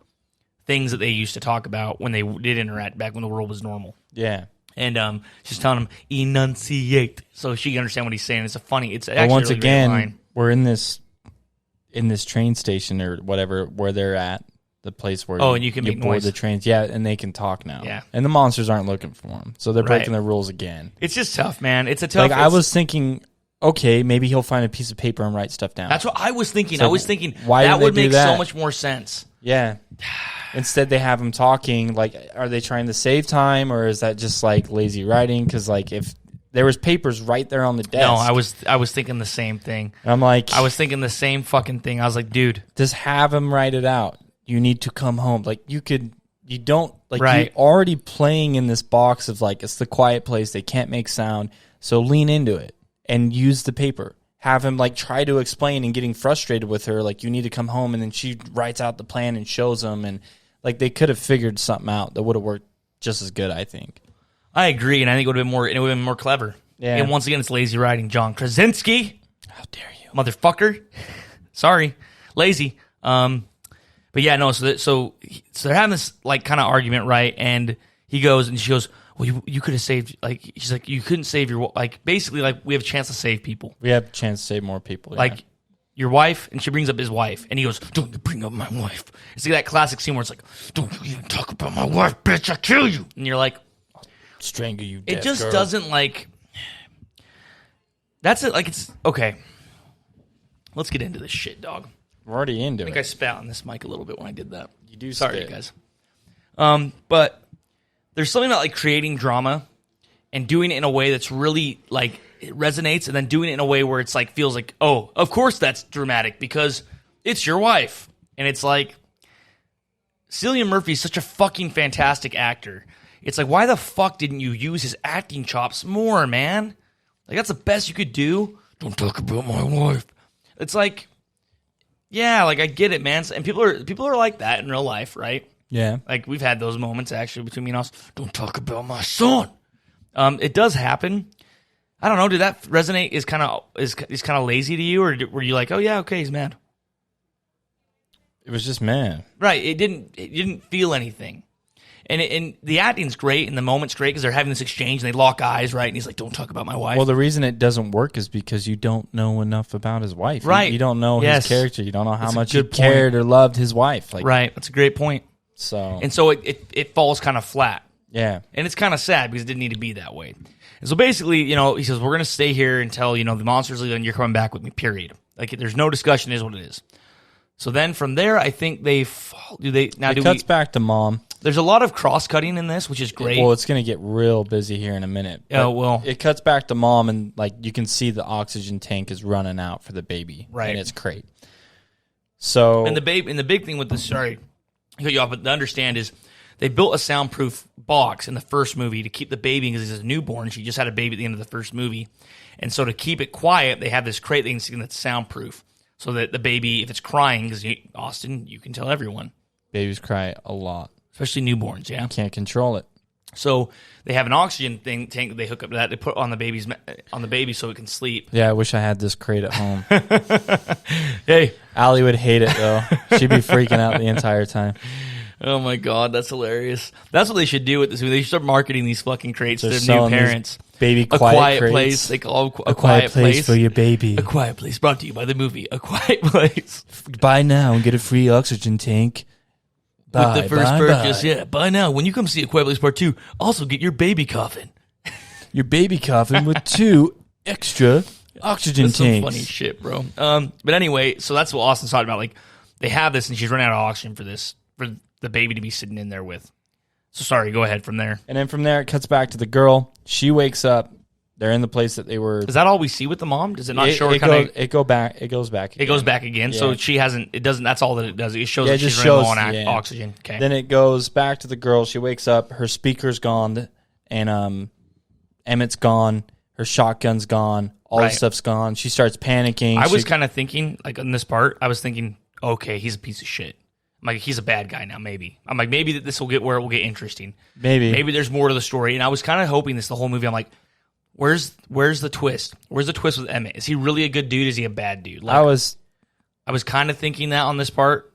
things that they used to talk about when they did interact back when the world was normal. Yeah. And she's telling him enunciate, so she can understand what he's saying. It's actually But once a really great again, line. we're in this train station or whatever where they're at, the place where and you can make board noise. the trains. Yeah, and they can talk now. Yeah. And the monsters aren't looking for them, so they're breaking Right. the rules again. It's just tough, man. It's a tough. I was thinking, okay, maybe he'll find a piece of paper and write stuff down. That's what I was thinking. So I was thinking why that didn't they would do make that? so much more sense. Yeah. Instead, they have him talking. Like, are they trying to save time, or is that just like lazy writing? Because like, if there was papers right there on the desk, No, I was thinking the same thing. And I'm like, I was thinking the same fucking thing. I was like, dude, just have him write it out. You need to come home. Like, you don't like Right. you're already playing in this box of like it's the quiet place. They can't make sound, so lean into it and use the paper. Have him like try to explain and getting frustrated with her. Like, you need to come home, and then she writes out the plan and shows him, and like they could have figured something out that would have worked just as good. I think. I agree, and I think it would have been more clever. Yeah. And once again, it's lazy writing. John Krasinski, How dare you? motherfucker. Sorry, lazy. But yeah, no. So they're having this like kind of argument, right? And he goes, and she goes, well, you could have saved, like, she's like, you couldn't save your, like, basically, like, we have a chance to save people. We have a chance to save more people. Yeah. Like, your wife, and she brings up his wife, and he goes, don't you bring up my wife. It's like that classic scene where it's like, don't you even talk about my wife, bitch, I'll kill you. And you're like, strangle you, it deaf just girl. doesn't, like, that's it, like, it's, okay. Let's get into this shit, dog. We're already into I think it. I spat on this mic a little bit when I did that. You do. Sorry, spit. guys. But there's something about like creating drama and doing it in a way that's really like it resonates, and then doing it in a way where it's like feels like, oh, of course that's dramatic because it's your wife, and it's like Cillian Murphy's such a fucking fantastic actor. It's like, why the fuck didn't you use his acting chops more, man? Like, that's the best you could do. Don't talk about my wife. It's like, Yeah, like I get it, man. And people are like that in real life, right? Yeah. Like we've had those moments actually between me and us. Don't talk about my son. It does happen. I don't know. Did that resonate? Is kind of lazy to you, or were you like, oh yeah, okay, he's mad? It was just man. Right. It didn't feel anything. And the acting's great, and the moment's great because they're having this exchange, and they lock eyes, right? And he's like, "Don't talk about my wife." Well, the reason it doesn't work is because you don't know enough about his wife. Right. You don't know his character. You don't know how That's a much he good cared or loved his wife. Like, right. That's a great point. So, And so it falls kind of flat. yeah. And it's kind of sad because it didn't need to be that way. And so basically, he says, we're going to stay here until, the monsters leave and you're coming back with me, period. Like, there's no discussion, it is what it is. So then from there, I think they fall. It cuts back to mom. There's a lot of cross-cutting in this, which is great. Well, it's going to get real busy here in a minute. Oh, well. It cuts back to mom, and, like, you can see the oxygen tank is running out for the baby. Right. And it's great. So. And the big thing with this, sorry, I cut you off, but to understand is they built a soundproof box in the first movie to keep the baby, because he's a newborn. She just had a baby at the end of the first movie. And so to keep it quiet, they have this crate that's soundproof. So that the baby, if it's crying, because Austin, you can tell everyone. Babies cry a lot. Especially newborns, yeah. Can't control it. So they have an oxygen tank that they hook up to that. They put on the baby so it can sleep. Yeah, I wish I had this crate at home. Hey. Allie would hate it, though. She'd be freaking out the entire time. Oh, my God. That's hilarious. That's what they should do with this movie. They should start marketing these fucking crates to their new selling these parents. Baby A quiet quiet crates. place. They call it A quiet place for your baby. A quiet place brought to you by the movie A Quiet Place. Buy now and get a free oxygen tank. With the first purchase, yeah. Buy now. When you come see A Quiet Place Part 2, also get your baby coffin. Your baby coffin with 2 extra oxygen That's some tanks. funny shit, bro. But anyway, so that's what Austin's talking about. Like, they have this, and she's running out of oxygen for the baby to be sitting in there with. So sorry, go ahead from there. And then from there, it cuts back to the girl. She wakes up. They're in the place that they were. Is that all we see with the mom? Does it not show her It goes back. Again. It goes back again. Yeah. So she hasn't. It doesn't. That's all that it does. It shows Yeah, that it just she's running low shows- on oxygen. Okay. Then it goes back to the girl. She wakes up. Her speaker's gone, and Emmett's gone. Her shotgun's gone. All Right. this stuff's gone. She starts panicking. I was kind of thinking, like on this part, I was thinking, okay, he's a piece of shit. I'm like, he's a bad guy now. Maybe I'm like, maybe that this will get where it will get interesting. maybe There's more to the story. And I was kind of hoping this the whole movie. I'm like, where's the twist? Where's the twist with Emmett? Is he really a good dude? Is he a bad dude? Like, I was. kind of thinking that on this part.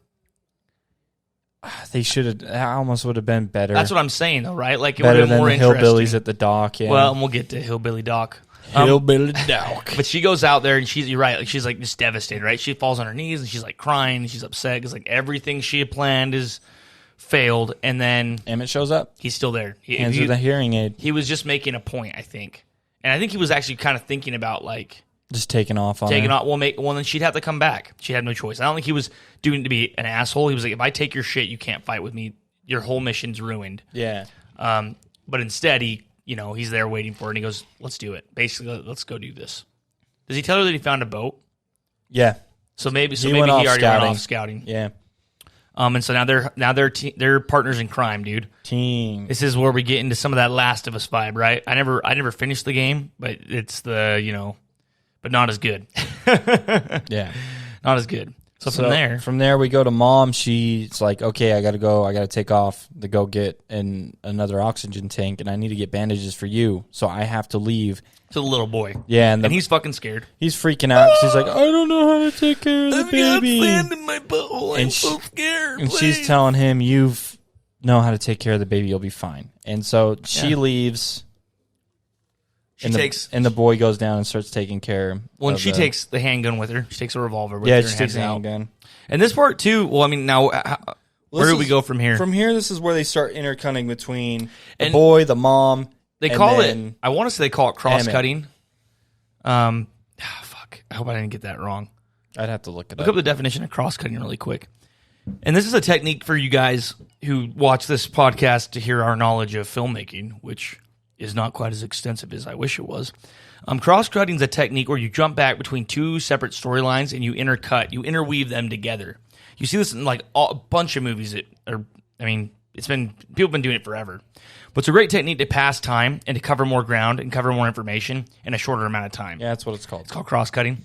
They should have. That almost would have been better. That's what I'm saying, though, right? Like it would better have been than more the interesting. hillbillies at the dock. Yeah. Well, and we'll get to Hillbilly Doc. hillbilly dock. But she goes out there and you're right, like she's like just devastated, right? She falls on her knees and she's like crying and she's upset because like everything she had planned is failed. And then Emmett shows up. he's still there. Hands her the hearing aid. He was just making a point, I think. And I think he was actually kind of thinking about like Just taking off on taking her. off. Well, then she'd have to come back. She had no choice. I don't think he was doing it to be an asshole. He was like, if I take your shit, you can't fight with me. Your whole mission's ruined. Yeah. But instead, he's there waiting for her, and he goes, "Let's do it. Basically, let's go do this." Does he tell her that he found a boat? Yeah. So maybe He he went off already scouting. went off scouting. Yeah. And so now they're partners in crime, dude. Team. This is where we get into some of that Last of Us vibe, right? I never finished the game, but it's but not as good. Yeah. Not as good. So from there we go to mom. She's like, okay, I gotta go. I gotta take off to go get another oxygen tank, and I need to get bandages for you. So I have to leave. To the little boy. Yeah, And he's fucking scared. he's freaking out. 'Cause he's like, I don't know how to take care of the baby. in my butthole. And so scared. And she's telling him, you know how to take care of the baby. You'll be fine. And so she leaves. And the boy goes down and starts taking care. Well, and she takes the handgun with her. She takes a revolver with her. Yeah, and she takes heads a out. handgun. And this part too. Well, I mean, now where do we go from here? From here, this is where they start intercutting between the And boy, the mom. They and call then it. I want to say they call it cross-cutting. Fuck. I hope I didn't get that wrong. I'd have to look it Look up. up the definition of cross-cutting really quick. And this is a technique for you guys who watch this podcast to hear our knowledge of filmmaking, which is not quite as extensive as I wish it was. Cross-cutting is a technique where you jump back between two separate storylines and you interweave them together. You see this in like a bunch of movies people have been doing it forever. But it's a great technique to pass time and to cover more ground and cover more information in a shorter amount of time. Yeah, that's what it's called. It's called cross-cutting.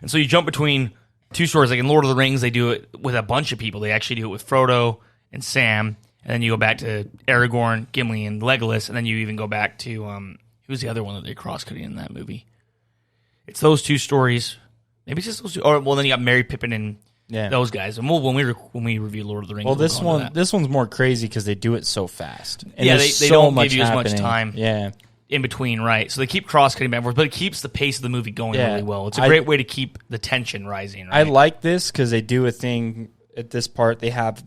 And so you jump between two stories. Like in Lord of the Rings, they do it with a bunch of people. They actually do it with Frodo and Sam, and then you go back to Aragorn, Gimli, and Legolas, and then you even go back to who's the other one that they cross-cutting in that movie? It's those two stories. Maybe it's just those two. Or well, then you got Merry, Pippin, and those guys. And when we review Lord of the Rings, well, this one's more crazy because they do it so fast. And yeah, they don't give you as much happening. time. Yeah. In between, right? So they keep cross-cutting back and forth, but it keeps the pace of the movie going really well. It's a great way to keep the tension rising. Right? I like this because they do a thing at this part. They have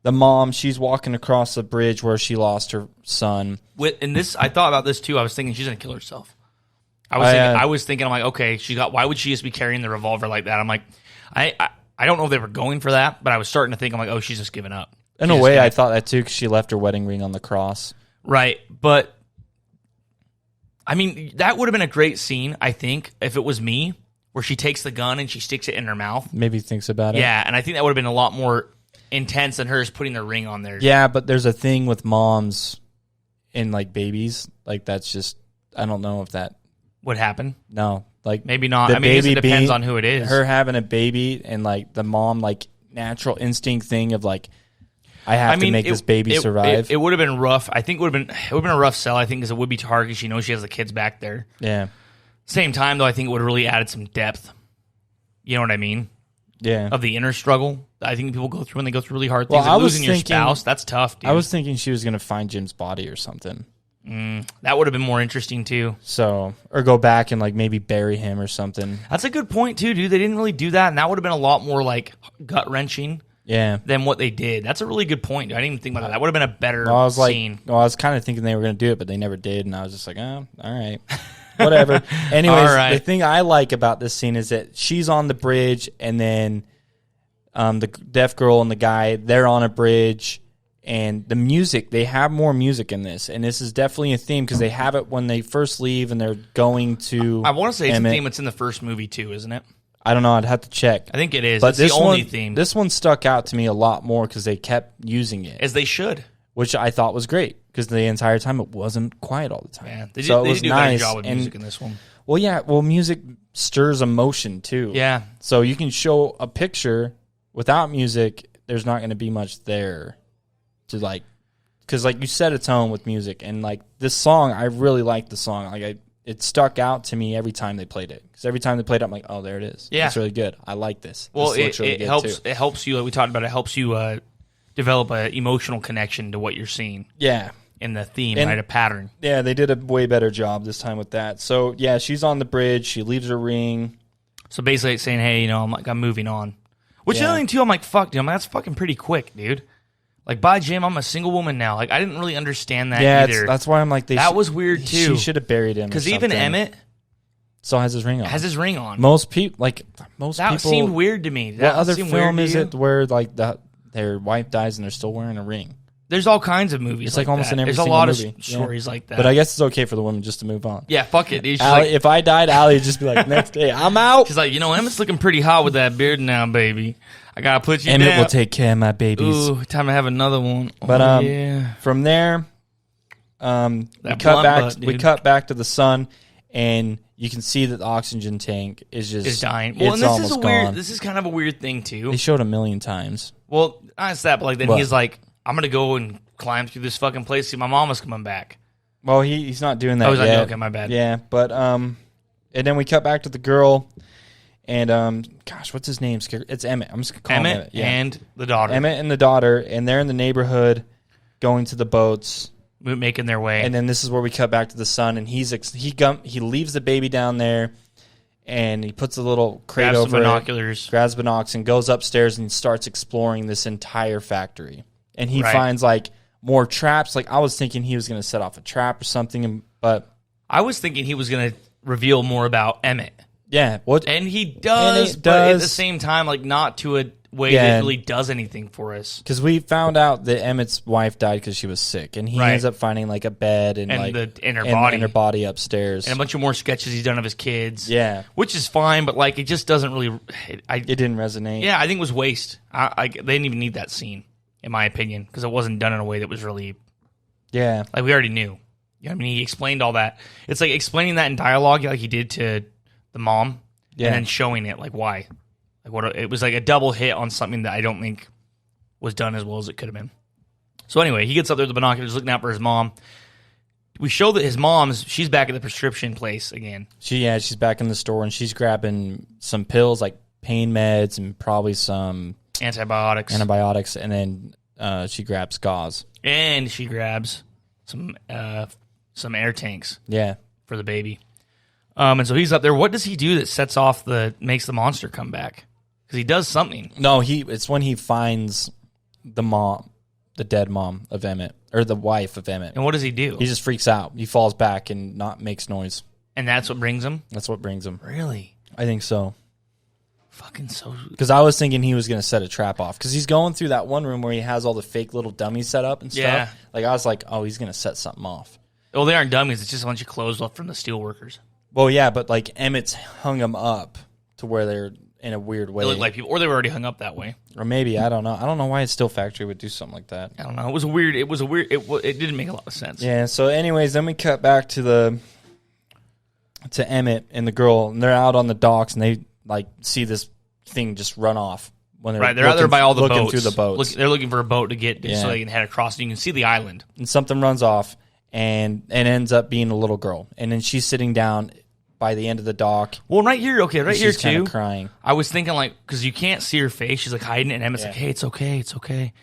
the mom. She's walking across the bridge where she lost her son. And this, I thought about this too. I was thinking she's gonna kill herself. I was thinking, I'm like, okay, why would she just be carrying the revolver like that? I'm like, I don't know if they were going for that, but I was starting to think, I'm like, oh, she's just giving up. In a way, I thought that too because she left her wedding ring on the cross. Right, but I mean, that would have been a great scene, I think, if it was me, where she takes the gun and she sticks it in her mouth. Maybe thinks about it. Yeah, and I think that would have been a lot more intense than hers putting the ring on there. Yeah, but there's a thing with moms and like babies. Like that's just, I don't know if that would happen. No, like maybe not. I mean, I guess it depends on who it is. Her having a baby and like the mom, like natural instinct thing of like, I have to make this baby survive. It would have been rough. I think it would have been a rough sell. I think because it would be hard because she knows she has the kids back there. Yeah. Same time though, I think it would have really added some depth. You know what I mean? Yeah. Of the inner struggle I think people go through when they go through really hard things. Like losing your spouse, that's tough, dude. I was thinking she was going to find Jim's body or something. That would have been more interesting too. So, or go back and like maybe bury him or something. That's a good point too, dude. They didn't really do that, and that would have been a lot more like gut wrenching. Yeah. Than what they did. That's a really good point, dude. I didn't even think about that. That would have been a better scene. I was kind of thinking they were going to do it, but they never did, and I was just like, oh, all right. Whatever. Anyways, the thing I like about this scene is that she's on the bridge, and then the deaf girl and the guy, they're on a bridge. And the music, they have more music in this. And this is definitely a theme because they have it when they first leave and they're going to I want to say it's a theme that's in the first movie too, isn't it? I don't know. I'd have to check. I think it is. But it's the only theme. This one stuck out to me a lot more because they kept using it. As they should. Which I thought was great because the entire time it wasn't quiet all the time. Yeah, they did a nice job with music in this one. Well, yeah. Well, music stirs emotion too. Yeah. So you can show a picture without music. There's not going to be much there. To like, because like you set a tone with music, and like this song, I really liked the song. Like it stuck out to me every time they played it. Because every time they played it, I'm like, oh, there it is. Yeah, it's really good. I like this. Well, this it helps. Too. It helps you. Like we talked about, it helps you develop an emotional connection to what you're seeing. Yeah, in the theme, right? A pattern. Yeah, they did a way better job this time with that. So yeah, she's on the bridge. She leaves her ring. So basically, it's saying, hey, I'm moving on. Which the other thing too, I'm like, fuck, dude. I'm like, that's fucking pretty quick, dude. Like, bye, Jim, I'm a single woman now. Like, I didn't really understand that either. Yeah, that's why I'm like, that was weird, too. She should have buried him. Because even Emmett still has his ring on. Most people, that seemed weird to me. What other film is it where, like, their wife dies and they're still wearing a ring? There's all kinds of movies. It's like almost in every single movie. There's a lot of stories like that. But I guess it's okay for the women just to move on. Yeah, fuck it. If I died, Allie would just be like, next day, I'm out. She's like, Emmett's looking pretty hot with that beard now, baby. I gotta put you down. Emmett will take care of my babies. Ooh, time to have another one. But from there, we cut back to the sun, and you can see that the oxygen tank is dying. Well, and this is gone. This is kind of a weird thing too. They showed 1,000,000 times. Well, not just that, but like then he's like, I'm gonna go and climb through this fucking place. See, my mama's coming back. Well, he's not doing that. I was like, okay, my bad. Yeah, but and then we cut back to the girl. And, gosh, what's his name? It's Emmett. I'm just going to call him Emmett. Yeah. And the daughter. Emmett and the daughter, and they're in the neighborhood going to the boats. Making their way. And then this is where we cut back to the son, and he leaves the baby down there, and he puts a little crate over binoculars. Grabs binocs, and goes upstairs and starts exploring this entire factory. And he finds, like, more traps. Like, I was thinking he was going to set off a trap or something, but... I was thinking he was going to reveal more about Emmett. Yeah, and he does, but at the same time, like not to a way that really does anything for us. Because we found out that Emmett's wife died because she was sick, and he ends up finding like a bed and like in her body upstairs, and a bunch of more sketches he's done of his kids. Yeah, which is fine, but like it just doesn't really. It didn't resonate. Yeah, I think it was waste. They didn't even need that scene, in my opinion, because it wasn't done in a way that was really. Yeah, like we already knew. I mean, he explained all that. It's like explaining that in dialogue, like he did to the mom, and then showing it, like, why? It was like a double hit on something that I don't think was done as well as it could have been. So anyway, he gets up there with the binoculars, looking out for his mom. We show that his she's back at the prescription place again. She's back in the store, and she's grabbing some pills, like pain meds and probably some antibiotics, and then she grabs gauze. And she grabs some air tanks. Yeah. For the baby. And so he's up there. What does he do that makes the monster come back? Because he does something. No, it's when he finds the dead mom of Emmett, or the wife of Emmett. And what does he do? He just freaks out. He falls back and makes noise. And that's what brings him? That's what brings him. Really? I think so. Fucking so. Because I was thinking he was going to set a trap off. Because he's going through that one room where he has all the fake little dummies set up and stuff. Yeah. Like, I was like, oh, he's going to set something off. Well, they aren't dummies. It's just a bunch of clothes left from the steel workers. Well, yeah, but like Emmett's hung them up to where they're in a weird way. They look like people, or they were already hung up that way. Or maybe, I don't know. I don't know why a steel factory would do something like that. I don't know. It was weird. It didn't make a lot of sense. Yeah, so anyways, then we cut back to Emmett and the girl, and they're out on the docks, and they like see this thing just run off. When they're out there by all the boats. Through the boats. They're looking for a boat to get so they can head across, and you can see the island. And something runs off, and it ends up being a little girl. And then she's sitting down by the end of the dock. Well, right here too. She's kind of crying. I was thinking, like, because you can't see her face. She's like hiding it, and Emmett's like, hey, it's okay, it's okay.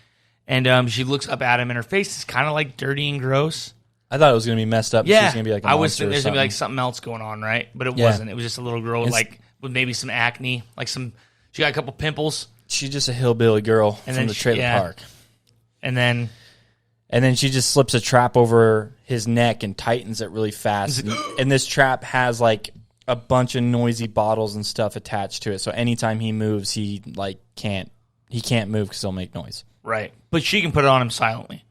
And she looks up at him, and her face is kind of like dirty and gross. I thought it was going to be messed up. Yeah. She was going to be like a monster. I was thinking there's going to be like something else going on, right? But it wasn't. It was just a little girl with maybe some acne, she got a couple pimples. She's just a hillbilly girl from the trailer park. And then she just slips a trap over his neck and tightens it really fast. And this trap has like a bunch of noisy bottles and stuff attached to it. So anytime he moves, he can't move because he'll make noise. Right. But she can put it on him silently.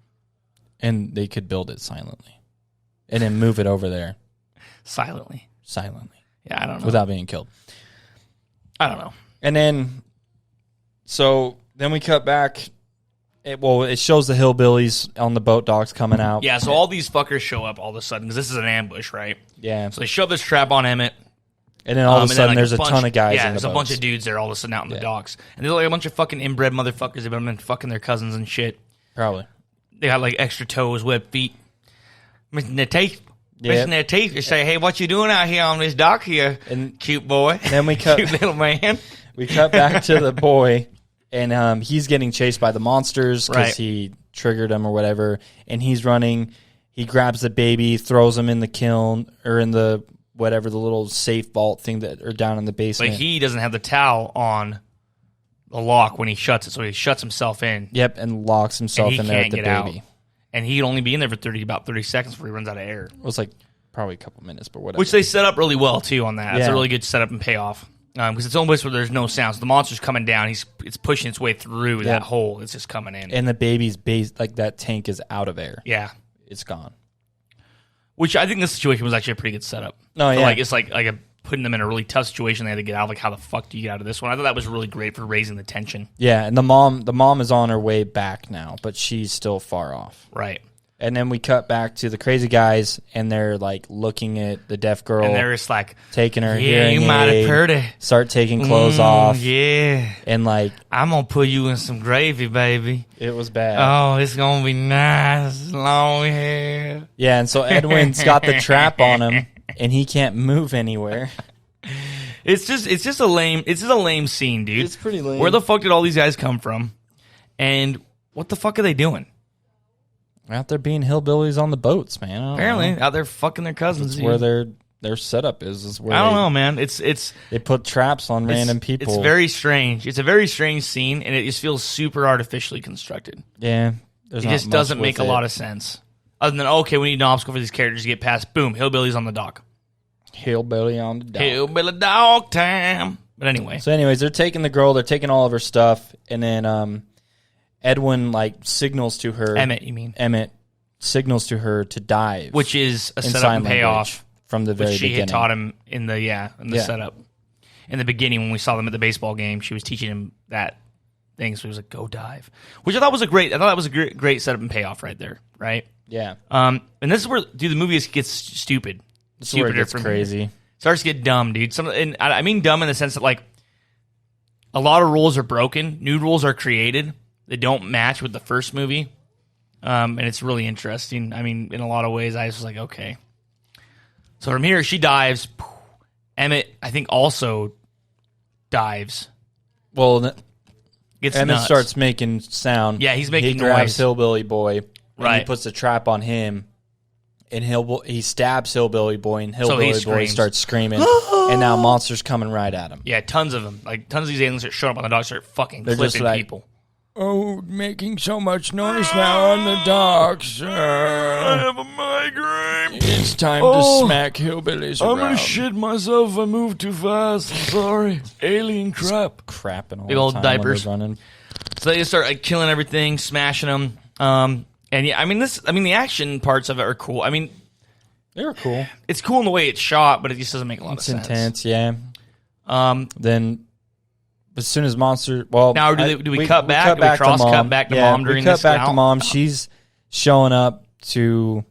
And they could build it silently. And then move it over there. Silently. Yeah, I don't know. Without being killed. I don't know. And then we cut back. It shows the hillbillies on the boat docks coming out. Yeah, so all these fuckers show up all of a sudden because this is an ambush, right? Yeah. So they shove this trap on Emmett. And then all of a sudden there's a ton of guys in the there's boats. a bunch of dudes there all of a sudden out in the docks. And there's like a bunch of fucking inbred motherfuckers that have been fucking their cousins and shit. Probably. They got like extra toes, webbed feet. Missing their teeth. Missing their teeth. They say, hey, what you doing out here on this dock here, and cute boy? Then we cut... cute little man. We cut back to the boy, and he's getting chased by the monsters because he triggered them or whatever, and he's running. He grabs the baby, throws him in the kiln, or in the whatever, the little safe vault thing that are down in the basement. But he doesn't have the towel on the lock when he shuts it, so he shuts himself in. Yep, and locks himself in there with the baby. Out. And he'd only be in there for about 30 seconds before he runs out of air. It was like probably a couple minutes, but whatever. Which they set up really well, too, on that. It's a really good setup and payoff. Because it's the only place where there's no sound. So the monster's coming down. It's pushing its way through that hole. It's just coming in. And the baby's base, like that tank is out of air. Yeah. It's gone. Which I think this situation was actually a pretty good setup. Oh, yeah. It's like putting them in a really tough situation. They had to get out. Like, how the fuck do you get out of this one? I thought that was really great for raising the tension. Yeah, and the mom is on her way back now, but she's still far off. Right. And then we cut back to the crazy guys, and they're like looking at the deaf girl. And they're just like, taking her yeah, hearing you might have aid, heard it. Start taking clothes off. Yeah. And like, I'm going to put you in some gravy, baby. It was bad. Oh, it's going to be nice, long hair. Yeah, and so Edwin's got the trap on him, and he can't move anywhere. It's just a lame scene, dude. It's pretty lame. Where the fuck did all these guys come from? And what the fuck are they doing? Out there being hillbillies on the boats, man. Apparently, out there fucking their cousins. That's where their setup is where I don't know, man. It's they put traps on random people. It's very strange. It's a very strange scene, and it just feels super artificially constructed. Yeah, it just doesn't make a lot of sense. Other than, okay, we need an obstacle for these characters to get past. Boom, hillbillies on the dock. Hillbilly on the dock. Hillbilly dog time. But anyway. So anyways, they're taking the girl. They're taking all of her stuff. And then Edwin, signals to her. Emmett, you mean? Emmett signals to her to dive. Which is a setup and payoff. From the very beginning. She had taught him in the setup. In the beginning, when we saw them at the baseball game, she was teaching him that thing. So he was like, go dive. Which I thought was a great setup and payoff right there. Right? Yeah. And this is where, dude, the movie gets stupid. This is where it gets crazy. Starts to get dumb, dude. And I mean dumb in the sense that, a lot of rules are broken. New rules are created. They don't match with the first movie. And it's really interesting. I mean, in a lot of ways, I was like, okay. So from here, she dives. Emmett, I think, also dives. Well, Gets Emmett nuts. starts making sound. Yeah, he's making He grabs noise. Hillbilly Boy, and Right. he puts the trap on him, and he stabs Hillbilly Boy, and Hillbilly Boy screams. starts screaming, and now monsters coming right at him. Yeah, tons of them. Like, tons of these aliens that showed up on the dock start fucking They're just clipping like, people. Oh, making so much noise now on the docks. I have a migraine. It's time Oh, to smack hillbillies I'm around. gonna shit myself if I move too fast. I'm sorry. Alien crap. Crapping all Big the old time when they're diapers. running. So they just start like killing everything, smashing them. And yeah, I mean the action parts of it are cool. I mean, They were cool. it's cool in the way it's shot, but it just doesn't make a lot It's of sense. intense, yeah. Um, Then, as soon as monster, well, Now, do we cut back? Do we cross-cut back to Mom during we cut this back to out? Mom. She's showing up to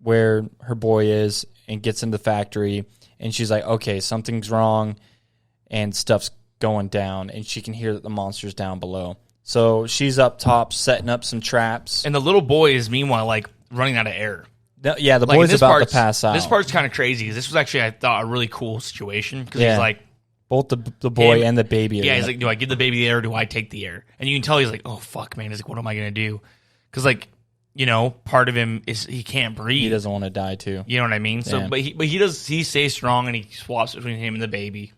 where her boy is and gets in the factory, and she's like, "Okay, something's wrong, and stuff's going down," and she can hear that the monster's down below. So she's up top setting up some traps. and the little boy is meanwhile like running out of air. Yeah, the Like, boy's this about to part's- pass out. This part's kind of crazy. This was actually, I thought, a really cool situation because Yeah. he's like, Both the boy Him- and the baby. yeah, he's like, do I give the baby the air or do I take the air? And you can tell he's like, oh fuck, man. He's like, what am I gonna do? Because like, you know, part of him is he can't breathe. he doesn't want to die too. You know what I mean? So, Yeah. but he stays strong and he swaps between him and the baby.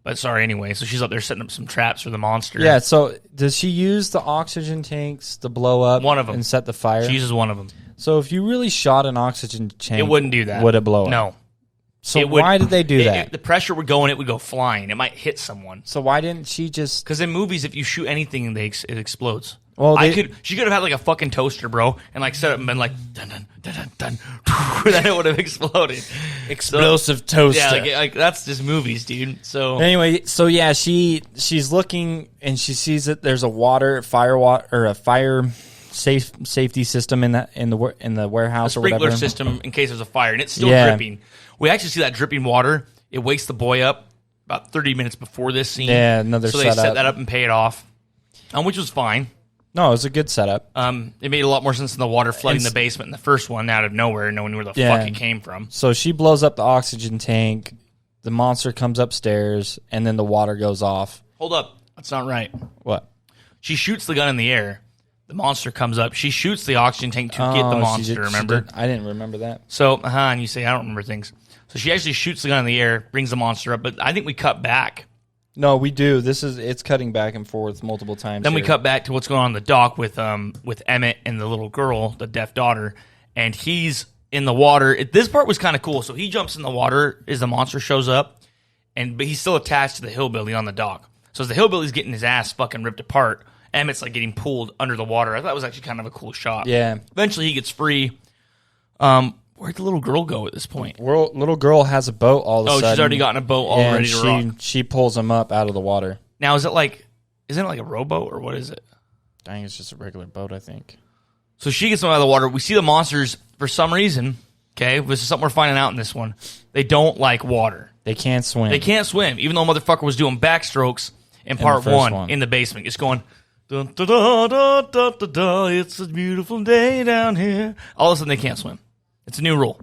But sorry, anyway. So she's up there setting up some traps for the monster. Yeah. So does she use the oxygen tanks to blow up One of 'em. and set the fire? She uses one of them. So if you really shot an oxygen tank, It wouldn't do that. Would it blow up? No. So It would- why did they do that? The pressure would go and it would go flying. It might hit someone. So why didn't she just? Because in movies, if you shoot anything, it explodes. Well, She could have had like a fucking toaster, bro, and like set up and been like dun dun dun dun dun. Then it would have exploded. explosive toaster. Yeah, like that's just movies, dude. So Anyway, so yeah, she's looking and she sees that there's a fire safety system in the warehouse or sprinkler whatever. system in case there's a fire, and it's still Yeah. dripping. We actually see that dripping water. It wakes the boy up about 30 minutes before this scene. Yeah, another So they set setup. that up and pay it off, which was fine. No, it was a good setup. It made a lot more sense than the water flooding And the basement in the first one out of nowhere, knowing where the Yeah. fuck it came from. So she blows up the oxygen tank. The monster comes upstairs, and then the water goes off. Hold up, that's not right. What? She shoots the gun in the air. The monster comes up. She shoots the oxygen tank to get the monster. Remember? I didn't remember that. So, and you say I don't remember things. So she actually shoots the gun in the air, brings the monster up. But I think we cut back. No, we do. It's cutting back and forth multiple times. Then we here. cut back to what's going on in the dock with Emmett and the little girl, the deaf daughter, and he's in the water. This part was kind of cool. So he jumps in the water as the monster shows up, but he's still attached to the hillbilly on the dock. So as the hillbilly's getting his ass fucking ripped apart, Emmett's like getting pulled under the water. I thought it was actually kind of a cool shot. Yeah. Eventually he gets free. Where'd the little girl go at this point? Little girl has a boat all of a sudden. She's already gotten a boat all and ready to rock. she pulls him up out of the water. Now, isn't it like a rowboat or what is it? Dang, it's just a regular boat, I think. So she gets them out of the water. We see the monsters for some reason. Okay, this is something we're finding out in this one. They don't like water. They can't swim. They can't swim, even though motherfucker was doing backstrokes in part first one one. in the basement. It's going, dun, da, da, da, da, da, da, it's a beautiful day down here. All of a sudden, they can't swim. It's a new rule.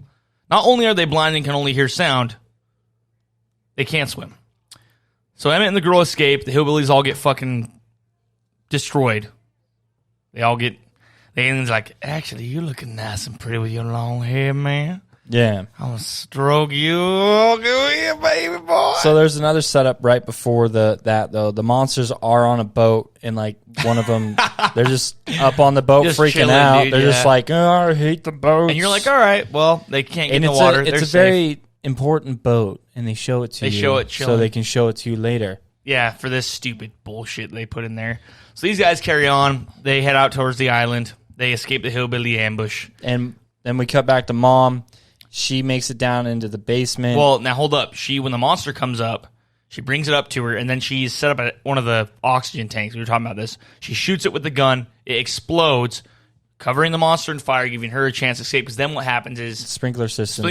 Not only are they blind and can only hear sound, they can't swim. So Emmett and the girl escape. The hillbillies all get fucking destroyed. The alien's like, actually, you're looking nice and pretty with your long hair, man. Yeah. I'm gonna stroke you. Come here, baby boy. So there's another setup right before that though. The monsters are on a boat, and like one of them, they're just up on the boat Just freaking chilling, out. dude, They're yeah. just like, oh, I hate the boat. And you're like, all right, well, they can't get and in the water. it's They're a safe. very important boat, and they show it to you. They show it so chilling. they can show it to you later. Yeah, for this stupid bullshit they put in there. So these guys carry on. They head out towards the island. They escape the hillbilly ambush. And then we cut back to Mom. She makes it down into the basement. Well, now hold up. When the monster comes up, she brings it up to her, and then she's set up at one of the oxygen tanks. We were talking about this. She shoots it with the gun. It explodes, covering the monster in fire, giving her a chance to escape. Because then what happens is sprinkler system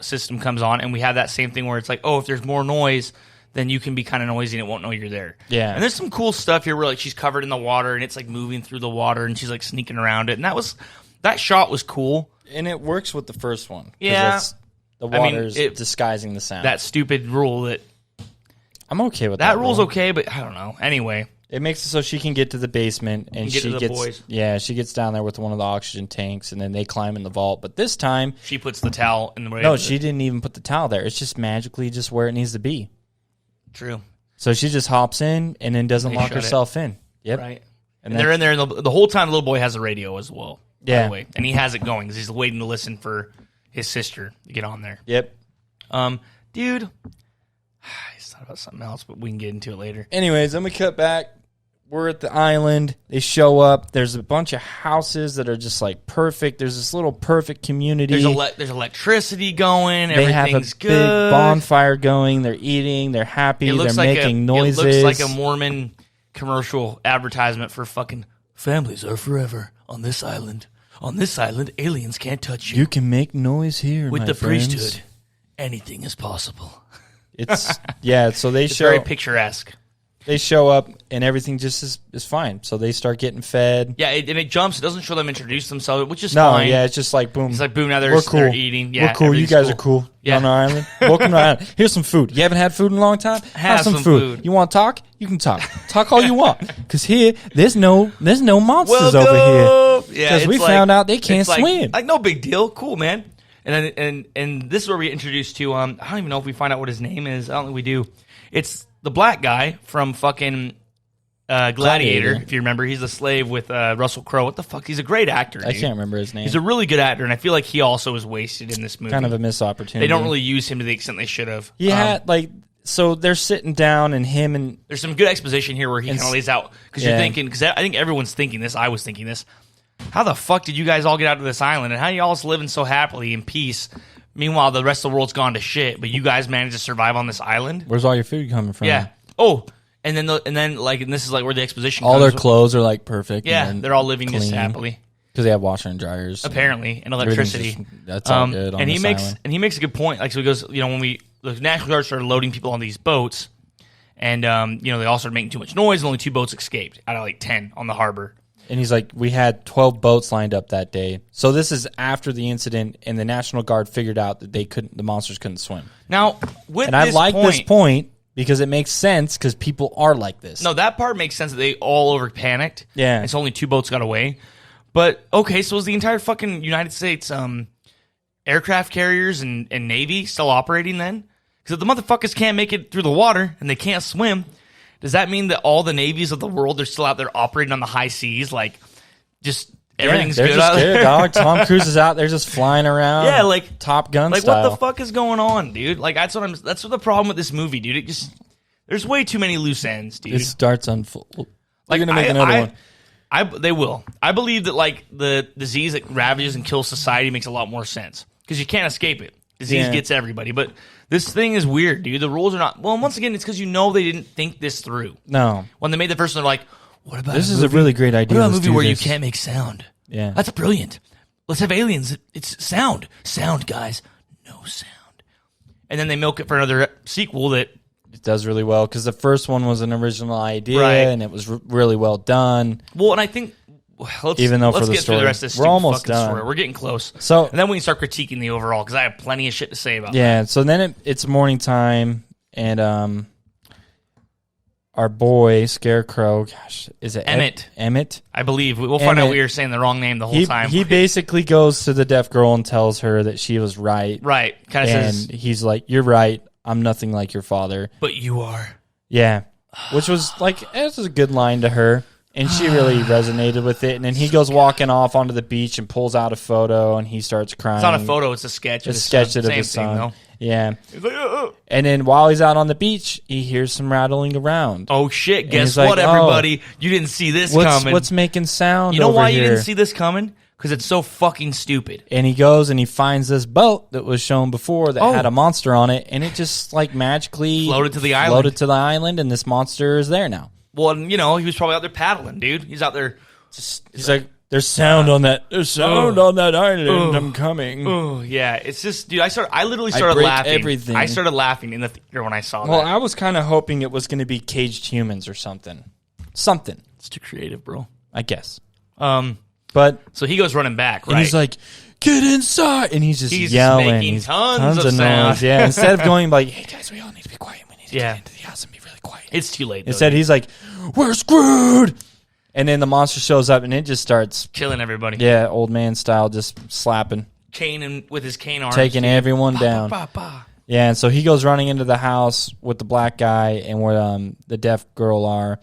system comes on, and we have that same thing where it's like, oh, if there's more noise, then you can be kind of noisy and it won't know you're there. Yeah. And there's some cool stuff here where like she's covered in the water and it's like moving through the water and she's like sneaking around it. And that shot was cool. And it works with the first one. Yeah. The water's disguising the sound. That stupid rule that... I'm okay with that. That rule's okay, but I don't know. Anyway. It makes it so she can get to the basement and she gets down there with one of the oxygen tanks and then they climb in the vault. But this time she puts the towel in the way. No, she didn't even put the towel there. It's just magically just where it needs to be. True. So she just hops in and then doesn't lock herself in. Yep. Right. And they're in there and the whole time the little boy has a radio as well. Yeah. By the way. And he has it going because he's waiting to listen for his sister to get on there. Yep. Dude, I just thought about something else, but we can get into it later. Anyways, then we cut back. We're at the island. They show up. There's a bunch of houses that are just like perfect. There's this little perfect community. There's electricity going. They have a good. big bonfire going. They're eating. They're happy. They're making noises. It looks like a Mormon commercial advertisement for fucking families are forever on this island. On this island, aliens can't touch you. You can make noise here, with my the friends. priesthood. Anything is possible. It's yeah. So it's very picturesque. They show up and everything just is fine. So they start getting fed. Yeah, and it jumps. It doesn't show them introduce themselves, which is fine. Yeah, it's just like boom. It's like boom. Now we're cool. They're eating. Yeah, we're cool. You guys are cool. Yeah. On our island. Welcome to our island. Here's some food. You haven't had food in a long time? Have some food. You want to talk? You can talk. Talk all you want. Because here, there's no monsters over here. Yeah, because we found out they can't swim. Like no big deal. Cool, man. And this is where we get introduced to I don't even know if we find out what his name is. I don't think we do. It's the black guy from fucking Gladiator. If you remember, he's a slave with Russell Crowe. What the fuck? He's a great actor. Dude. I can't remember his name. He's a really good actor, and I feel like he also was wasted in this movie. Kind of a missed opportunity. They don't really use him to the extent they should have. He had so they're sitting down and him and there's some good exposition here where he kind of lays out because you're thinking because I think everyone's thinking this. I was thinking this. How the fuck did you guys all get out to this island, and how y'all living so happily in peace? Meanwhile, the rest of the world's gone to shit, but you guys managed to survive on this island. Where's all your food coming from? Yeah. Oh, and then and this is like where the exposition. All their clothes are like perfect. Yeah, they're all living just happily because they have washer and dryers, apparently, and electricity. That's all good. And he makes a good point. Like so, he goes, when the National Guard started loading people on these boats, and they all started making too much noise, and only 2 boats escaped out of like 10 on the harbor. And he's like, we had 12 boats lined up that day. So this is after the incident, and the National Guard figured out that the monsters couldn't swim. Now, I like this point because it makes sense because people are like this. No, that part makes sense that they all over panicked. Yeah. And so only 2 boats got away. But, okay, so is the entire fucking United States aircraft carriers and Navy still operating then? Because if the motherfuckers can't make it through the water and they can't swim, does that mean that all the navies of the world are still out there operating on the high seas? Like, just everything's good out there? Dog. Tom Cruise is out there just flying around. Yeah, like Top Gun like style. What the fuck is going on, dude? Like that's what the problem with this movie, dude. It just there's way too many loose ends, dude. It starts on full. Like, They're gonna make another one. They will. I believe that like the disease that ravages and kills society makes a lot more sense because you can't escape it. Disease gets everybody, but this thing is weird, dude. The rules are not. Well, once again, it's because they didn't think this through. No. When they made the first one, they're like, "What about this? Is a really great idea. What about a movie where you can't make sound? Yeah, that's brilliant. Let's have aliens. It's sound, guys. No sound." And then they milk it for another sequel that it does really well because the first one was an original idea and it was really well done. Well, and I think. Let's get through the rest of this. We're almost done. Story. We're getting close. So, and then we can start critiquing the overall because I have plenty of shit to say about that. Yeah, so then it's morning time, and our boy, Scarecrow, gosh, is it Emmett? Emmett? I believe. We'll find out we were saying the wrong name the whole time. He basically goes to the deaf girl and tells her that she was right. Right. Kind of says. And he's like, "You're right. I'm nothing like your father." But you are. Yeah. Which was like, it was a good line to her. And she really resonated with it. And then he goes walking off onto the beach and pulls out a photo, and he starts crying. It's not a photo; it's a sketch. It's a sketch of his son. Though. Yeah. He's like, And then while he's out on the beach, he hears some rattling around. Oh shit! Guess what, everybody? You didn't see this coming. What's making sound? You know why here? You didn't see this coming? Because it's so fucking stupid. And he goes and he finds this boat that was shown before that had a monster on it, and it just like magically floated to the island. And this monster is there now. Well, he was probably out there paddling, dude. He's out there. He's like, There's sound on that. There's sound on that island. I'm coming. Oh yeah, it's just, dude. I literally started laughing. Everything. I started laughing in the theater when I saw Well, that. I was kind of hoping it was going to be caged humans or something. Something, It's too creative, bro. I guess. But so he goes running back, right? And he's like, "Get inside!" And he's just He's yelling. making tons of sound. noise. Yeah. Instead of going like, "Hey guys, we all need to be quiet. We need to get into the house and be really quiet." It's too late. Instead, he's like, "We're screwed." And then the monster shows up and it just starts, killing everybody. yeah, old man style, just slapping, Caning with his cane arms, taking everyone down. Bah, bah, bah. Yeah, and so he goes running into the house with the black guy and where the deaf girl are,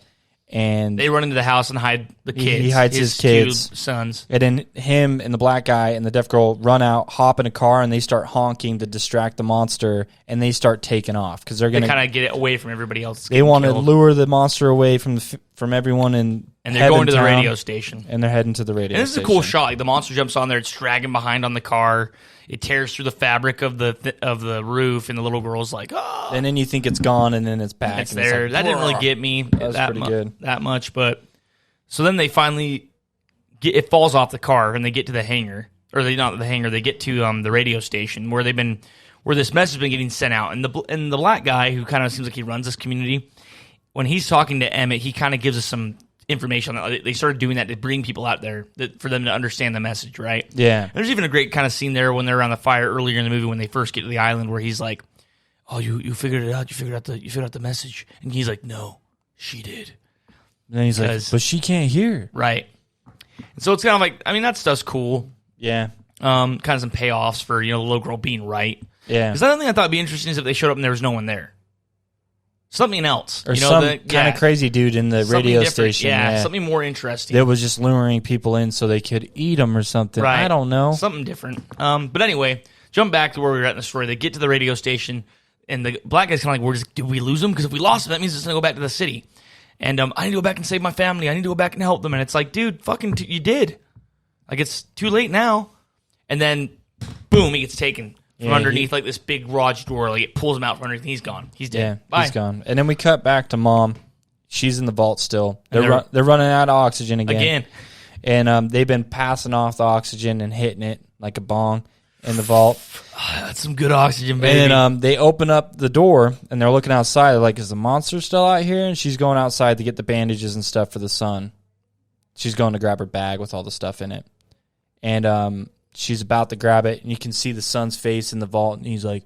and They run into the house and hide the kids. He hides his kids. 2 sons. and then him and the black guy and the deaf girl run out, hop in a car, and they start honking to distract the monster, and they start taking off because they're They gonna. kind of get it away from everybody else. They want to lure the monster away from from everyone and they're going to the radio station. and they're heading to the radio. And this is a cool shot. Like the monster jumps on there, it's dragging behind on the car. It tears through the fabric of the roof, and the little girl's like, "Oh!" And then you think it's gone, and then it's back. It's and there. like, That didn't really "Brr." get me was pretty good. that much, but so then they finally it falls off the car, and they get to the hangar, or they not the hangar. They get to the radio station where this message has been getting sent out, and the black guy who kind of seems like he runs this community. When he's talking to Emmett, he kind of gives us some information on that. They started doing that to bring people out there for them to understand the message, right? Yeah. And there's even a great kind of scene there when they're around the fire earlier in the movie when they first get to the island where he's like, "Oh, you figured it out. You figured out the message." And he's like, "No, she did." And then he's like, "But she can't hear." Right. And so it's kind of like, I mean, that stuff's cool. Yeah. Kind of some payoffs for, the little girl being right. Yeah. Because the other thing I thought would be interesting is if they showed up and there was no one there. Something else. Or some kind of crazy dude in the radio different. station. Yeah, Yeah. something more interesting. That was just luring people in so they could eat them or something. Right. I don't know. Something different. But anyway, jump back to where we were at in the story. They get to the radio station, and the black guy's kind of like, did we lose him? Because if we lost him, that means it's going to go back to the city. And I need to go back and save my family. I need to go back and help them. And it's like, dude, you did. Like, it's too late now. And then, boom, he gets taken from underneath like this big garage door. Like, it pulls him out from underneath. He's gone. He's dead. Yeah, Bye. he's gone. And then we cut back to Mom. She's in the vault still. They're running out of oxygen again. And they've been passing off the oxygen and hitting it like a bong in the vault. That's some good oxygen, baby. And then they open up the door, and they're looking outside. They're like, is the monster still out here? And she's going outside to get the bandages and stuff for the son. She's going to grab her bag with all the stuff in it. And she's about to grab it, and you can see the son's face in the vault, and he's like,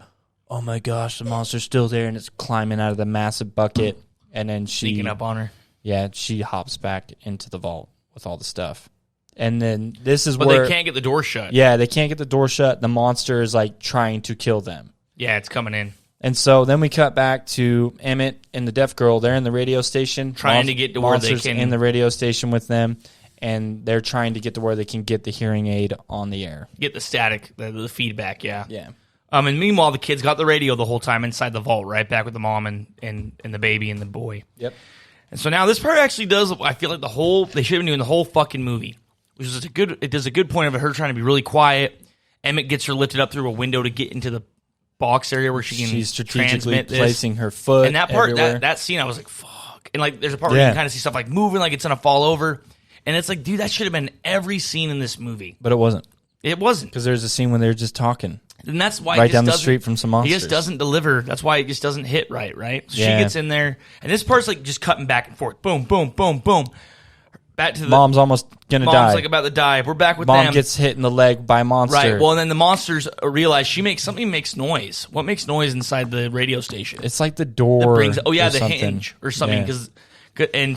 oh my gosh, the monster's still there, and it's climbing out of the massive bucket. And then sneaking up on her. Yeah, she hops back into the vault with all the stuff. And then this is but where... they can't get the door shut. Yeah, they can't get the door shut. The monster is like trying to kill them. Yeah, it's coming in. And so then we cut back to Emmett and the deaf girl. They're in the radio station. Trying to get to where they can... in the radio station with them. And they're trying to get to where they can get the hearing aid on the air. Get the static, the feedback, yeah. Yeah. And meanwhile, the kids got the radio the whole time inside the vault, right? Back with the mom and the baby and the boy. Yep. And so now this part actually does, I feel like they should have been doing the whole fucking movie. Which is it does a good point of her trying to be really quiet. Emmett gets her lifted up through a window to get into the box area where she can She's strategically transmit this. placing her foot. And that part, everywhere. that scene, I was like, fuck. And like, there's a part where you can kind of see stuff like moving, like it's gonna fall over. And it's like, dude, that should have been every scene in this movie. But it wasn't. It wasn't. Because there's a scene when they're just talking. And that's why right down the street from some monsters. He just doesn't deliver. That's why it just doesn't hit right? So yeah. she gets in there, and this part's like just cutting back and forth. Boom, boom, boom, boom. Back to the Mom's almost gonna die. Mom's like about to die. We're back with Mom them. gets hit in the leg by a monster. Right. Well, and then the monsters realize something makes noise. What makes noise inside the radio station? It's like the door. The hinge or something. Because and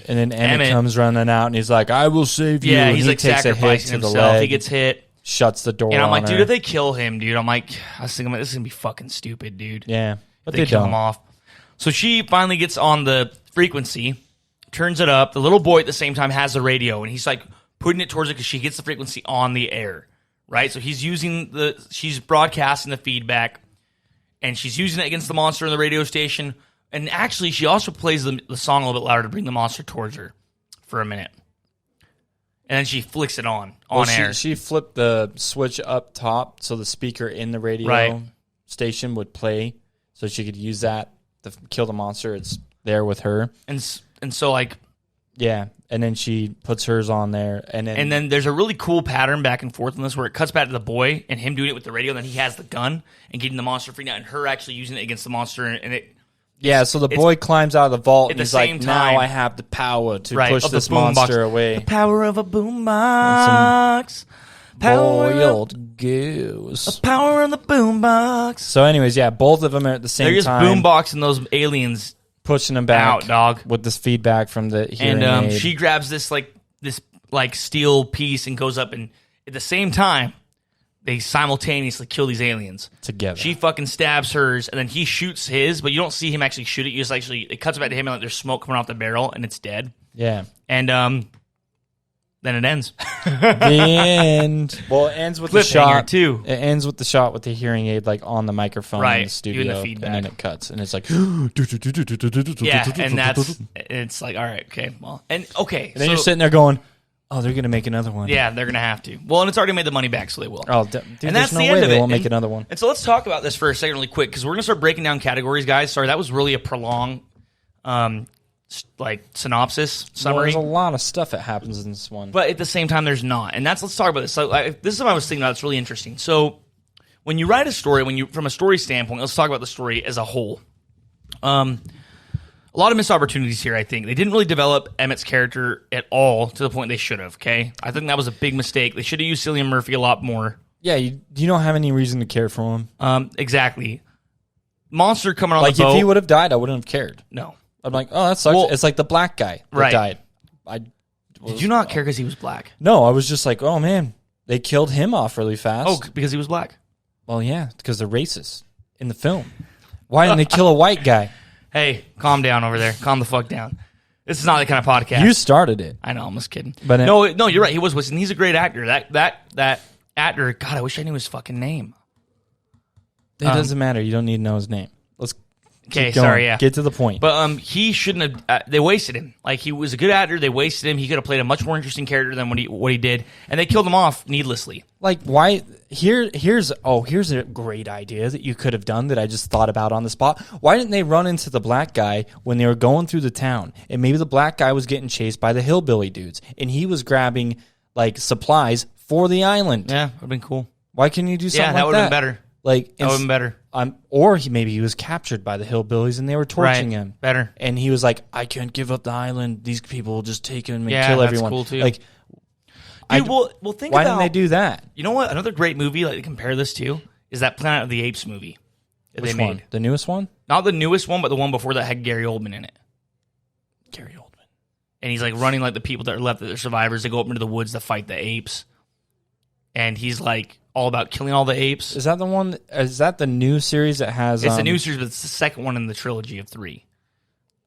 then Emmett comes running out and he's like, "I will save you." Yeah, and he's he like takes sacrificing himself. He gets hit. Shuts the door. And I'm like, on dude, her. if they kill him, dude, I was thinking, this is gonna be fucking stupid, dude. Yeah, but they kill him off. So she finally gets on the frequency, turns it up. The little boy at the same time has the radio, and he's like putting it towards it because she gets the frequency on the air, right? So she's broadcasting the feedback, and she's using it against the monster in the radio station. And actually, she also plays the song a little bit louder to bring the monster towards her for a minute. And then she flicks it on air. She flipped the switch up top so the speaker in the radio station would play, so she could use that to kill the monster. It's there with her. And so, like, Yeah, and then she puts hers on there, and then there's a really cool pattern back and forth on this where it cuts back to the boy and him doing it with the radio, and then he has the gun and getting the monster freaked out, and her actually using it against the monster, and it. Yeah, so the boy climbs out of the vault and he's like, time, now I have the power to right, push this monster away. The power of a boombox. Boiled goose. The power of the boombox. So anyways, yeah, both of them are at the same time. They're just boomboxing those aliens pushing them back out, dog. With this feedback from the hearing and aid. She grabs this steel piece and goes up, and at the same time, they simultaneously kill these aliens together. She fucking stabs hers, and then he shoots his, but you don't see him actually shoot it. You just it cuts back to him, and there's smoke coming off the barrel, and it's dead. Yeah, and then it ends. The end. Well, it ends with the shot too. It ends with the shot with the hearing aid on the microphone in the studio, doing the feedback. and then it cuts, and it's like, yeah, and it's like, all right, okay, well, and okay, and then you're sitting there going, oh, they're gonna make another one. Yeah, they're gonna have to. Well, and it's already made the money back, so they will. Oh, dude, and that's no the way end of it. They won't make another one. And so let's talk about this for a second, really quick, because we're gonna start breaking down categories, guys. Sorry, that was really a prolonged, synopsis summary. Well, there's a lot of stuff that happens in this one, but at the same time, there's not. And let's talk about this. So this is what I was thinking about. It's really interesting. So when you write a story, from a story standpoint, let's talk about the story as a whole. A lot of missed opportunities here, I think. They didn't really develop Emmett's character at all to the point they should have, okay? I think that was a big mistake. They should have used Cillian Murphy a lot more. Yeah, you don't have any reason to care for him. Exactly. Monster coming on the boat. Like, if he would have died, I wouldn't have cared. No. I'm like, oh, that sucks. Well, it's like the black guy that died. Did you not care because he was black? No, I was just like, oh, man, they killed him off really fast. Oh, because he was black? Well, yeah, because they're racist in the film. Why didn't they kill a white guy? Hey, calm down over there. Calm the fuck down. This is not that kind of podcast. You started it. I know. I'm just kidding. But no, you're right. He was, and he's a great actor. That actor. God, I wish I knew his fucking name. It doesn't matter. You don't need to know his name. Let's okay. Sorry. Yeah. Get to the point. But he shouldn't have. They wasted him. Like, he was a good actor. They wasted him. He could have played a much more interesting character than what he did, and they killed him off needlessly. Like, why? Here's a great idea that you could have done that I just thought about on the spot. Why didn't they run into the black guy when they were going through the town? And maybe the black guy was getting chased by the hillbilly dudes, and he was grabbing like supplies for the island. Yeah, would have been cool. Why couldn't you do something like that? That would have been better. Like, that would have been better. Or maybe he was captured by the hillbillies and they were torturing him. Better. And he was like, I can't give up the island. These people will just take him and kill everyone. That's cool too. Like, dude, well, think why about, didn't they do that? You know what? Another great movie like to compare this to is that Planet of the Apes movie that Which they made. One? The newest one? Not the newest one, but the one before that had Gary Oldman in it. Gary Oldman. And he's like running like the people that are left, that are survivors. They go up into the woods to fight the apes. And he's like all about killing all the apes. Is that the one? Is that the new series that has? It's the new series, but it's the second one in the trilogy of 3.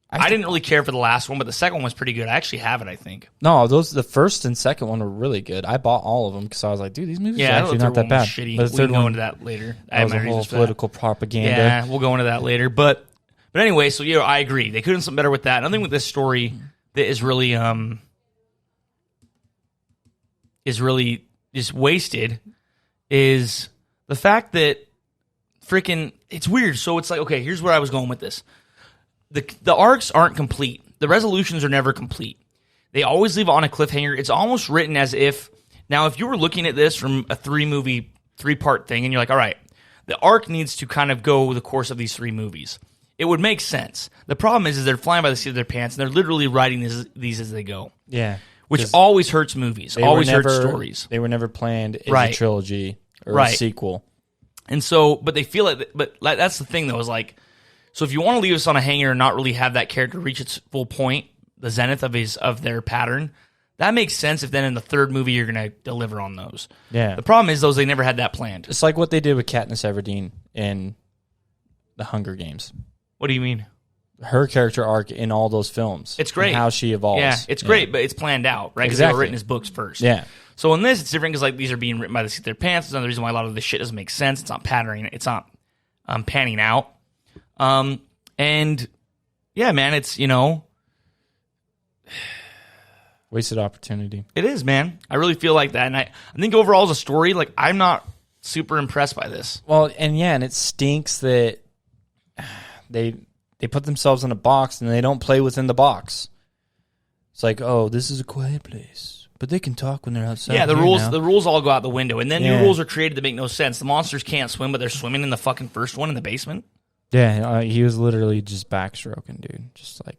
I didn't really care for the last one, but the second one was pretty good. I actually have it, I think. No, the first and second one were really good. I bought all of them because I was like, dude, these movies are actually not that bad. Shitty. But the third one, go into that later. That was a whole political propaganda. Yeah, we'll go into that later. But anyway, so yeah, I agree. They could have done something better with that. Another thing with this story that is really just wasted is the fact that freaking it's weird. So it's like, okay, here's where I was going with this. The arcs aren't complete. The resolutions are never complete. They always leave on a cliffhanger. It's almost written as if, now if you were looking at this from a 3-part thing and you're like, all right, the arc needs to kind of go the course of these 3 movies, it would make sense. The problem is they're flying by the seat of their pants and they're literally writing these as they go. Yeah. Which always hurts movies, always hurts stories. They were never planned as a trilogy or a sequel. And so, but they feel like, that's the thing though, is like, so if you want to leave us on a hanger and not really have that character reach its full point, the zenith of their pattern, that makes sense if then in the 3rd movie you're going to deliver on those. Yeah. The problem is, they never had that planned. It's like what they did with Katniss Everdeen in The Hunger Games. What do you mean? Her character arc in all those films. It's great. And how she evolves. Yeah, it's great, but it's planned out, right? Because they were written as books first. Yeah. So in this, it's different because like these are being written by the seat of their pants. It's another reason why a lot of this shit doesn't make sense. It's not patterning. It's not panning out. And yeah, man, it's, wasted opportunity. It is, man. I really feel like that. And I think overall as a story, like, I'm not super impressed by this. Well, and it stinks that they put themselves in a box and they don't play within the box. It's like, oh, this is a quiet place, but they can talk when they're outside. Yeah, the here rules now. the rules all go out the window, and then new Yeah. rules are created that make no sense. The monsters can't swim, but they're swimming in the fucking first one in the basement. Yeah, he was literally just backstroking, dude. Just like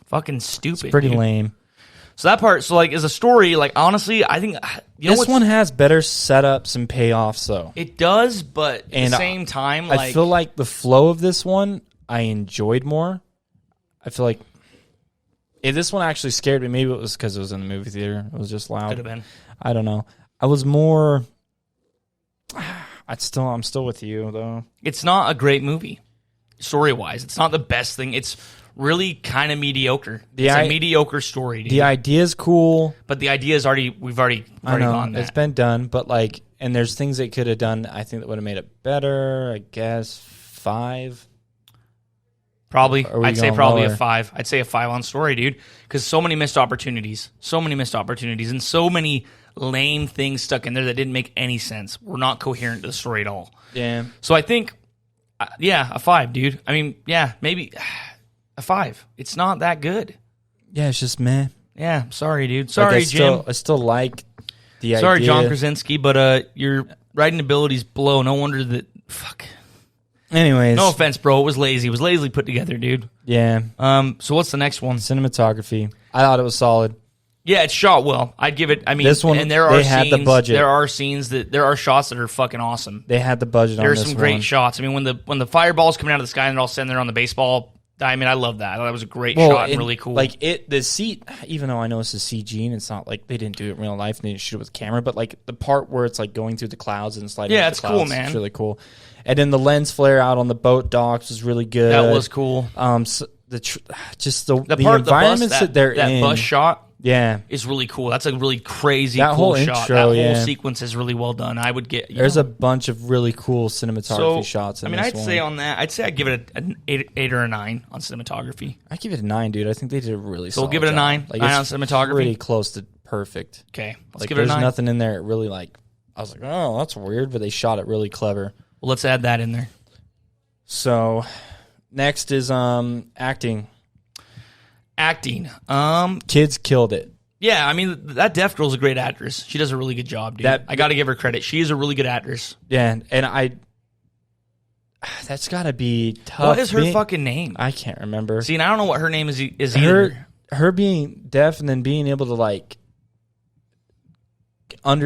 Fucking stupid. pretty dude. lame. So that part, so like, as a story, like honestly, I think This one has better setups and payoffs, though. it does, but at And the same time, I like feel like the flow of this one I enjoyed more. I feel like if this one actually scared me, maybe it was because it was in the movie theater. It was just loud. could have been. I don't know. I was more. I'm still with you though. It's not a great movie, story wise. It's not the best thing. It's really kind of mediocre. It's a mediocre story, dude. The idea is cool. But the idea is we've already I know gone it's that. been done, but like, and there's things they could have done. I think that would have made it better. I guess 5. Probably, Or are we I'd say going probably lower? a 5. I'd say a 5 on story, dude. Because so many missed opportunities, and so many lame things stuck in there that didn't make any sense. Were not coherent to the story at all. Yeah. So I think, yeah, a 5, dude. I mean, yeah, maybe a 5. It's not that good. Yeah, it's just meh. Yeah, sorry, dude. Like, Sorry, Jim. I still like the Sorry, idea. John Krasinski, but your writing ability's below. No wonder that. Fuck. Anyways, No offense, bro. It was lazy. It was lazily put together, dude. yeah. So what's the next one? Cinematography. I thought it was solid. Yeah, it's shot well. I'd give it. I mean, This one, and there are they had the scenes, budget. There are scenes there are shots that are fucking awesome. They had the budget on There's this some great one. shots. I mean, when the fireball's coming out of the sky and they're all sitting there on the baseball diamond, I love that. I thought that was a great shot and really cool. Like the seat, even though I know this is CG and it's not like they didn't do it in real life and they didn't shoot it with camera, but like the part where it's like going through the clouds and sliding. Yeah, through it's the cool, clouds, man. It's really cool. And then the lens flare out on the boat docks was really good. that was cool. So just the The part of the bus, environments that they're that in. bus shot Yeah, is really cool. That's a really crazy, That cool whole shot. intro, That whole yeah. sequence is really well done. I would get. there's a bunch of really cool cinematography shots. I In mean, this I'd one. say on that, I'd give it an 8 or a 9 on cinematography. I give it a 9, dude. I think they did a really. So we'll solid give it a job. 9. Like, 9 it's on cinematography. Pretty close to perfect. Okay, let's Like, give it a there's 9. nothing in there that really like. I was like, oh, that's weird, but they shot it really clever. Well, let's add that in there. So, next is acting. Acting. Kids killed it. Yeah, I mean that deaf girl's a great actress. She does a really good job, dude. I got to give her credit. She is a really good actress. Yeah, and I. That's got to be tough. What is her fucking name? I can't remember. See, and I don't know what her name is either. Her being deaf and then being able to like I'm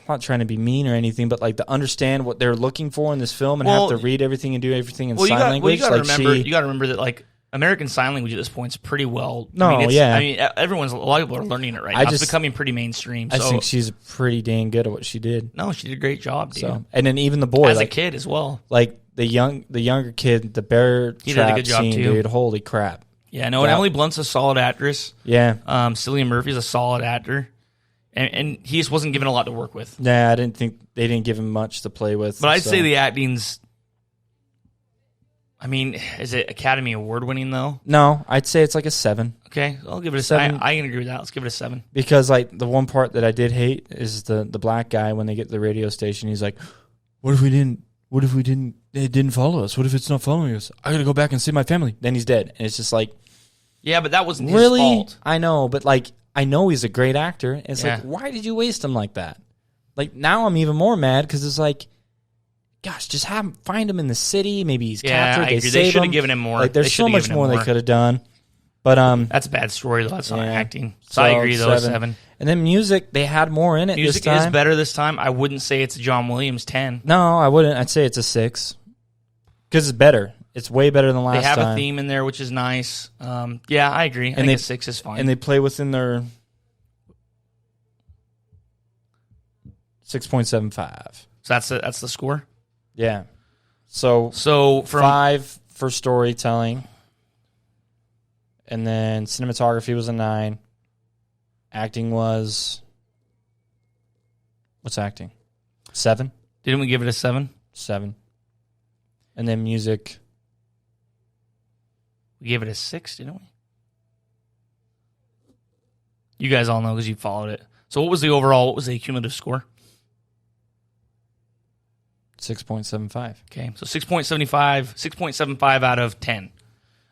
not trying to be mean or anything, but like to understand what they're looking for in this film and have to read everything and do everything in sign language. You got to remember that like American Sign Language at this point is pretty well. No, I mean, yeah. I mean, a lot of people are learning it right now. It's becoming pretty mainstream. I So think she's pretty dang good at what she did. no, she did a great job, dude. So, and then even the boy, As like, a kid as well. like the younger kid, the bear He did a trap good job, scene, too. dude. Holy crap! Yeah, no, and Yeah. Emily Blunt's a solid actress. Yeah, Cillian Murphy's a solid actor, and he just wasn't given a lot to work with. nah, I didn't think they didn't give him much to play with. But I'd so. say the acting's. I mean, is it Academy Award winning though? No, I'd say it's like a 7 Okay, I'll give it a 7. 7. I can agree with that. Let's give it a 7. because like the one part that I did hate is the black guy when they get to the radio station. He's like, "What if we didn't? It didn't follow us. What if it's not following us? I gotta go back and see my family." Then he's dead, and it's just like, Yeah, but that wasn't his really? fault. I know, but like I know he's a great actor. And it's Yeah. like, why did you waste him like that? Like now I'm even more mad because it's like, gosh, just find him in the city. Maybe he's Yeah, captured. I They agree. save They should him. have given him more. Like They there's so should have much given him more they more. could have done. But That's a bad story though. That's not Yeah. acting. So I agree though. 7. And then music, they had more in it. Music this time. is better this time. I wouldn't say it's a John Williams 10. No, I wouldn't. I'd say it's a 6 because it's better. It's way better than last They have time. a theme in there, which is nice. Yeah, I agree. I think a 6 is fine. And they play within their 6.75. So that's the score. Yeah. So From 5 for storytelling, and then cinematography was a 9. Acting was what's acting? 7. didn't we give it a 7? 7. And then music. We gave it a 6, didn't we? You guys all know because you followed it. So what was the cumulative score? 6.75. Okay, so 6.75 out of 10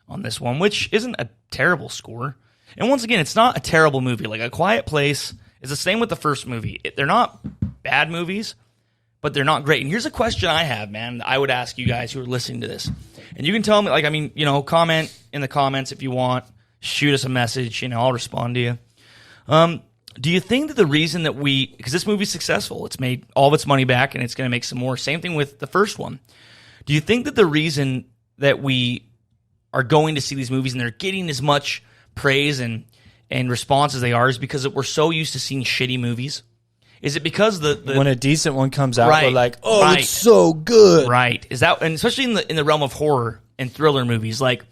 on this one, which isn't a terrible score. And once again, it's not a terrible movie. Like A Quiet Place is the same with the first movie. They're not bad movies, but they're not great. And here's a question I have, man, that I would ask you guys who are listening to this. And you can tell me, like, I mean, you know, comment in the comments if you want. Shoot us a message. You know, I'll respond to you. Do you think that the reason that because this movie's successful, it's made all of its money back and it's going to make some more. Same thing with the first one. Do you think that the reason that we are going to see these movies and they're getting as much praise and response as they are is because we're so used to seeing shitty movies? Is it because when a decent one comes out, Right, we're like, oh, right. it's so good. Right. Is that, and especially in the realm of horror and thriller movies, like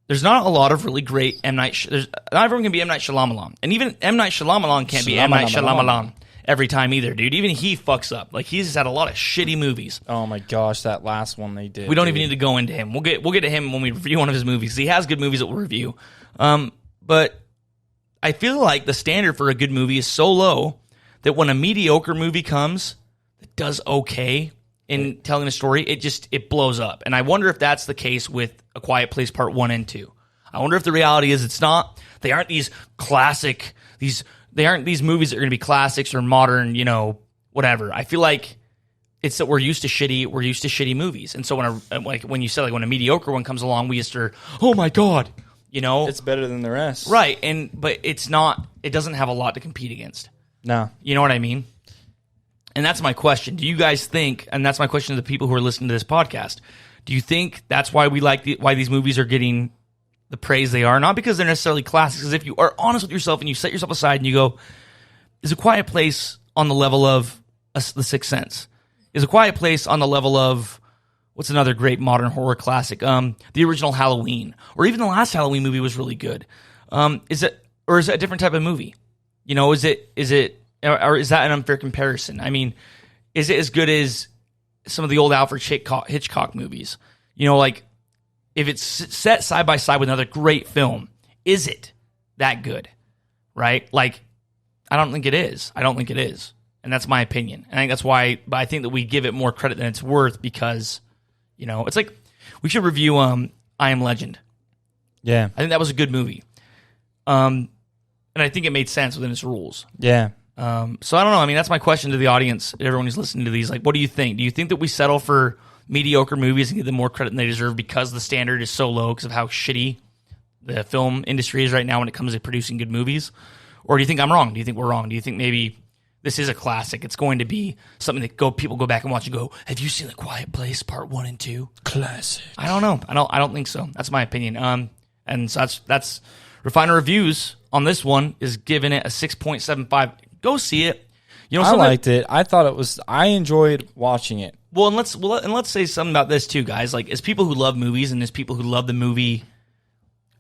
there's not a lot of really great not everyone can be M. Night Shyamalan. And even M. Night Shyamalan can't be M. Night Shyamalan every time either, dude. Even he fucks up. Like he's had a lot of shitty movies. Oh my gosh, that last one they did. We don't even need to go into him. We'll get to him when we review one of his movies. He has good movies that we'll review. But I feel like the standard for a good movie is so low that when a mediocre movie comes that does okay in telling a story, it blows up. And I wonder if that's the case with A Quiet Place Part 1 and 2. I wonder if the reality is they aren't these classic, they aren't these movies that are going to be classics or modern, you know, whatever. I feel like it's that we're used to shitty movies. And so when you said when a mediocre one comes along, we just are, oh my God, you know. It's better than the rest. Right. But it doesn't have a lot to compete against. No. You know what I mean? And that's my question. Do you guys think, and that's my question to the people who are listening to this podcast, do you think that's why why these movies are getting the praise they are? Not because they're necessarily classics, because if you are honest with yourself and you set yourself aside and you go, is A Quiet Place on the level of The Sixth Sense? Is A Quiet Place on the level of, what's another great modern horror classic? The original Halloween. Or even the last Halloween movie was really good. Is it a different type of movie? You know, is it, or is that an unfair comparison? I mean, is it as good as some of the old Alfred Hitchcock movies? You know, like, if it's set side by side with another great film, is it that good? Right? Like, I don't think it is. And that's my opinion. And I think that's why, but I think that we give it more credit than it's worth because, you know, it's like, we should review I Am Legend. Yeah. I think that was a good movie. And I think it made sense within its rules. Yeah. So I don't know. I mean, that's my question to the audience, everyone who's listening to these. Like, what do you think? Do you think that we settle for mediocre movies and give them more credit than they deserve because the standard is so low because of how shitty the film industry is right now when it comes to producing good movies? Or do you think I'm wrong? Do you think we're wrong? Do you think maybe this is a classic? It's going to be something that people go back and watch and go, have you seen The Quiet Place Part 1 and 2? Classic. I don't know. I don't think so. That's my opinion. And so that's Refiner Reviews on this one is giving it a 6.75. Go see it. You know, I liked it. I enjoyed watching it. Well, and let's say something about this too, guys. Like, as people who love movies and as people who love the movie,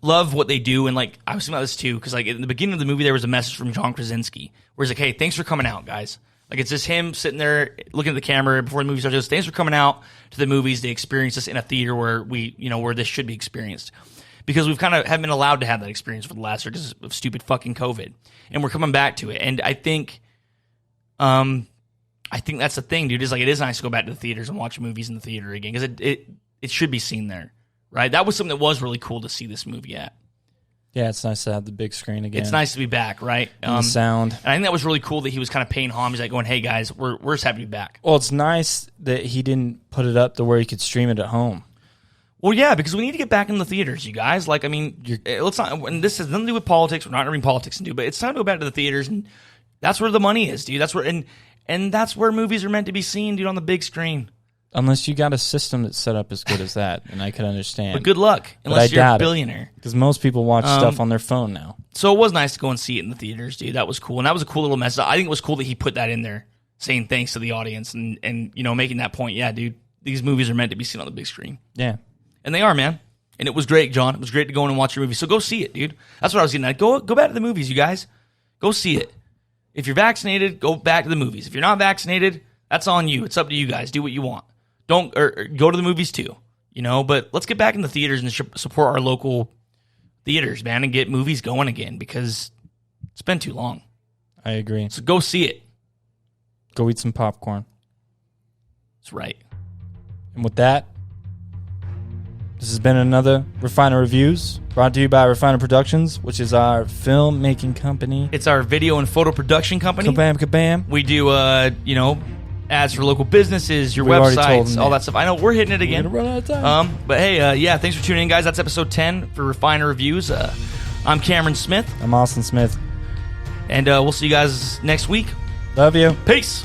love what they do, and like I was thinking about this too, because like in the beginning of the movie there was a message from John Krasinski where he's like, "Hey, thanks for coming out, guys." Like, it's just him sitting there looking at the camera before the movie starts. Just, thanks for coming out to the movies to experience this in a theater where where this should be experienced. Because we've kind of haven't been allowed to have that experience for the last year because of stupid fucking COVID. And we're coming back to it. And I think that's the thing, dude. Is like, it is nice to go back to the theaters and watch movies in the theater again because it should be seen there, right? That was something that was really cool to see this movie at. Yeah, it's nice to have the big screen again. It's nice to be back, right? And the sound. And I think that was really cool that he was kind of paying homage, like going, "Hey guys, we're just happy to be back." Well, it's nice that he didn't put it up to where he could stream it at home. Well, yeah, because we need to get back in the theaters, you guys. Like, I mean, let's not. And this has nothing to do with politics. We're not bringing politics into, but it's time to go back to the theaters, and that's where the money is, dude. That's where and that's where movies are meant to be seen, dude, on the big screen. Unless you got a system that's set up as good as that, and I could understand. But good luck, unless you're a billionaire. Because most people watch stuff on their phone now. So it was nice to go and see it in the theaters, dude. That was cool, and that was a cool little message. I think it was cool that he put that in there, saying thanks to the audience, and making that point. Yeah, dude, these movies are meant to be seen on the big screen. Yeah, and they are, man. And it was great, John. It was great to go in and watch your movie. So go see it, dude. That's what I was getting at. Go back to the movies, you guys. Go see it. If you're vaccinated, go back to the movies. If you're not vaccinated, that's on you. It's up to you guys. Do what you want. Don't or go to the movies too, But let's get back in the theaters and support our local theaters, man, and get movies going again because it's been too long. I agree. So go see it. Go eat some popcorn. That's right. And with that, This has been another Refiner Reviews, brought to you by Refiner Productions, which is our filmmaking company. It's our video and photo production company. Kabam, kabam. We do, ads for local businesses, your We've already told websites, them all that. that stuff. I know we're hitting it again. We're gonna run out of time. But hey, thanks for tuning in, guys. That's episode 10 for Refiner Reviews. I'm Cameron Smith, I'm Austin Smith. and we'll see you guys next week. Love you. Peace.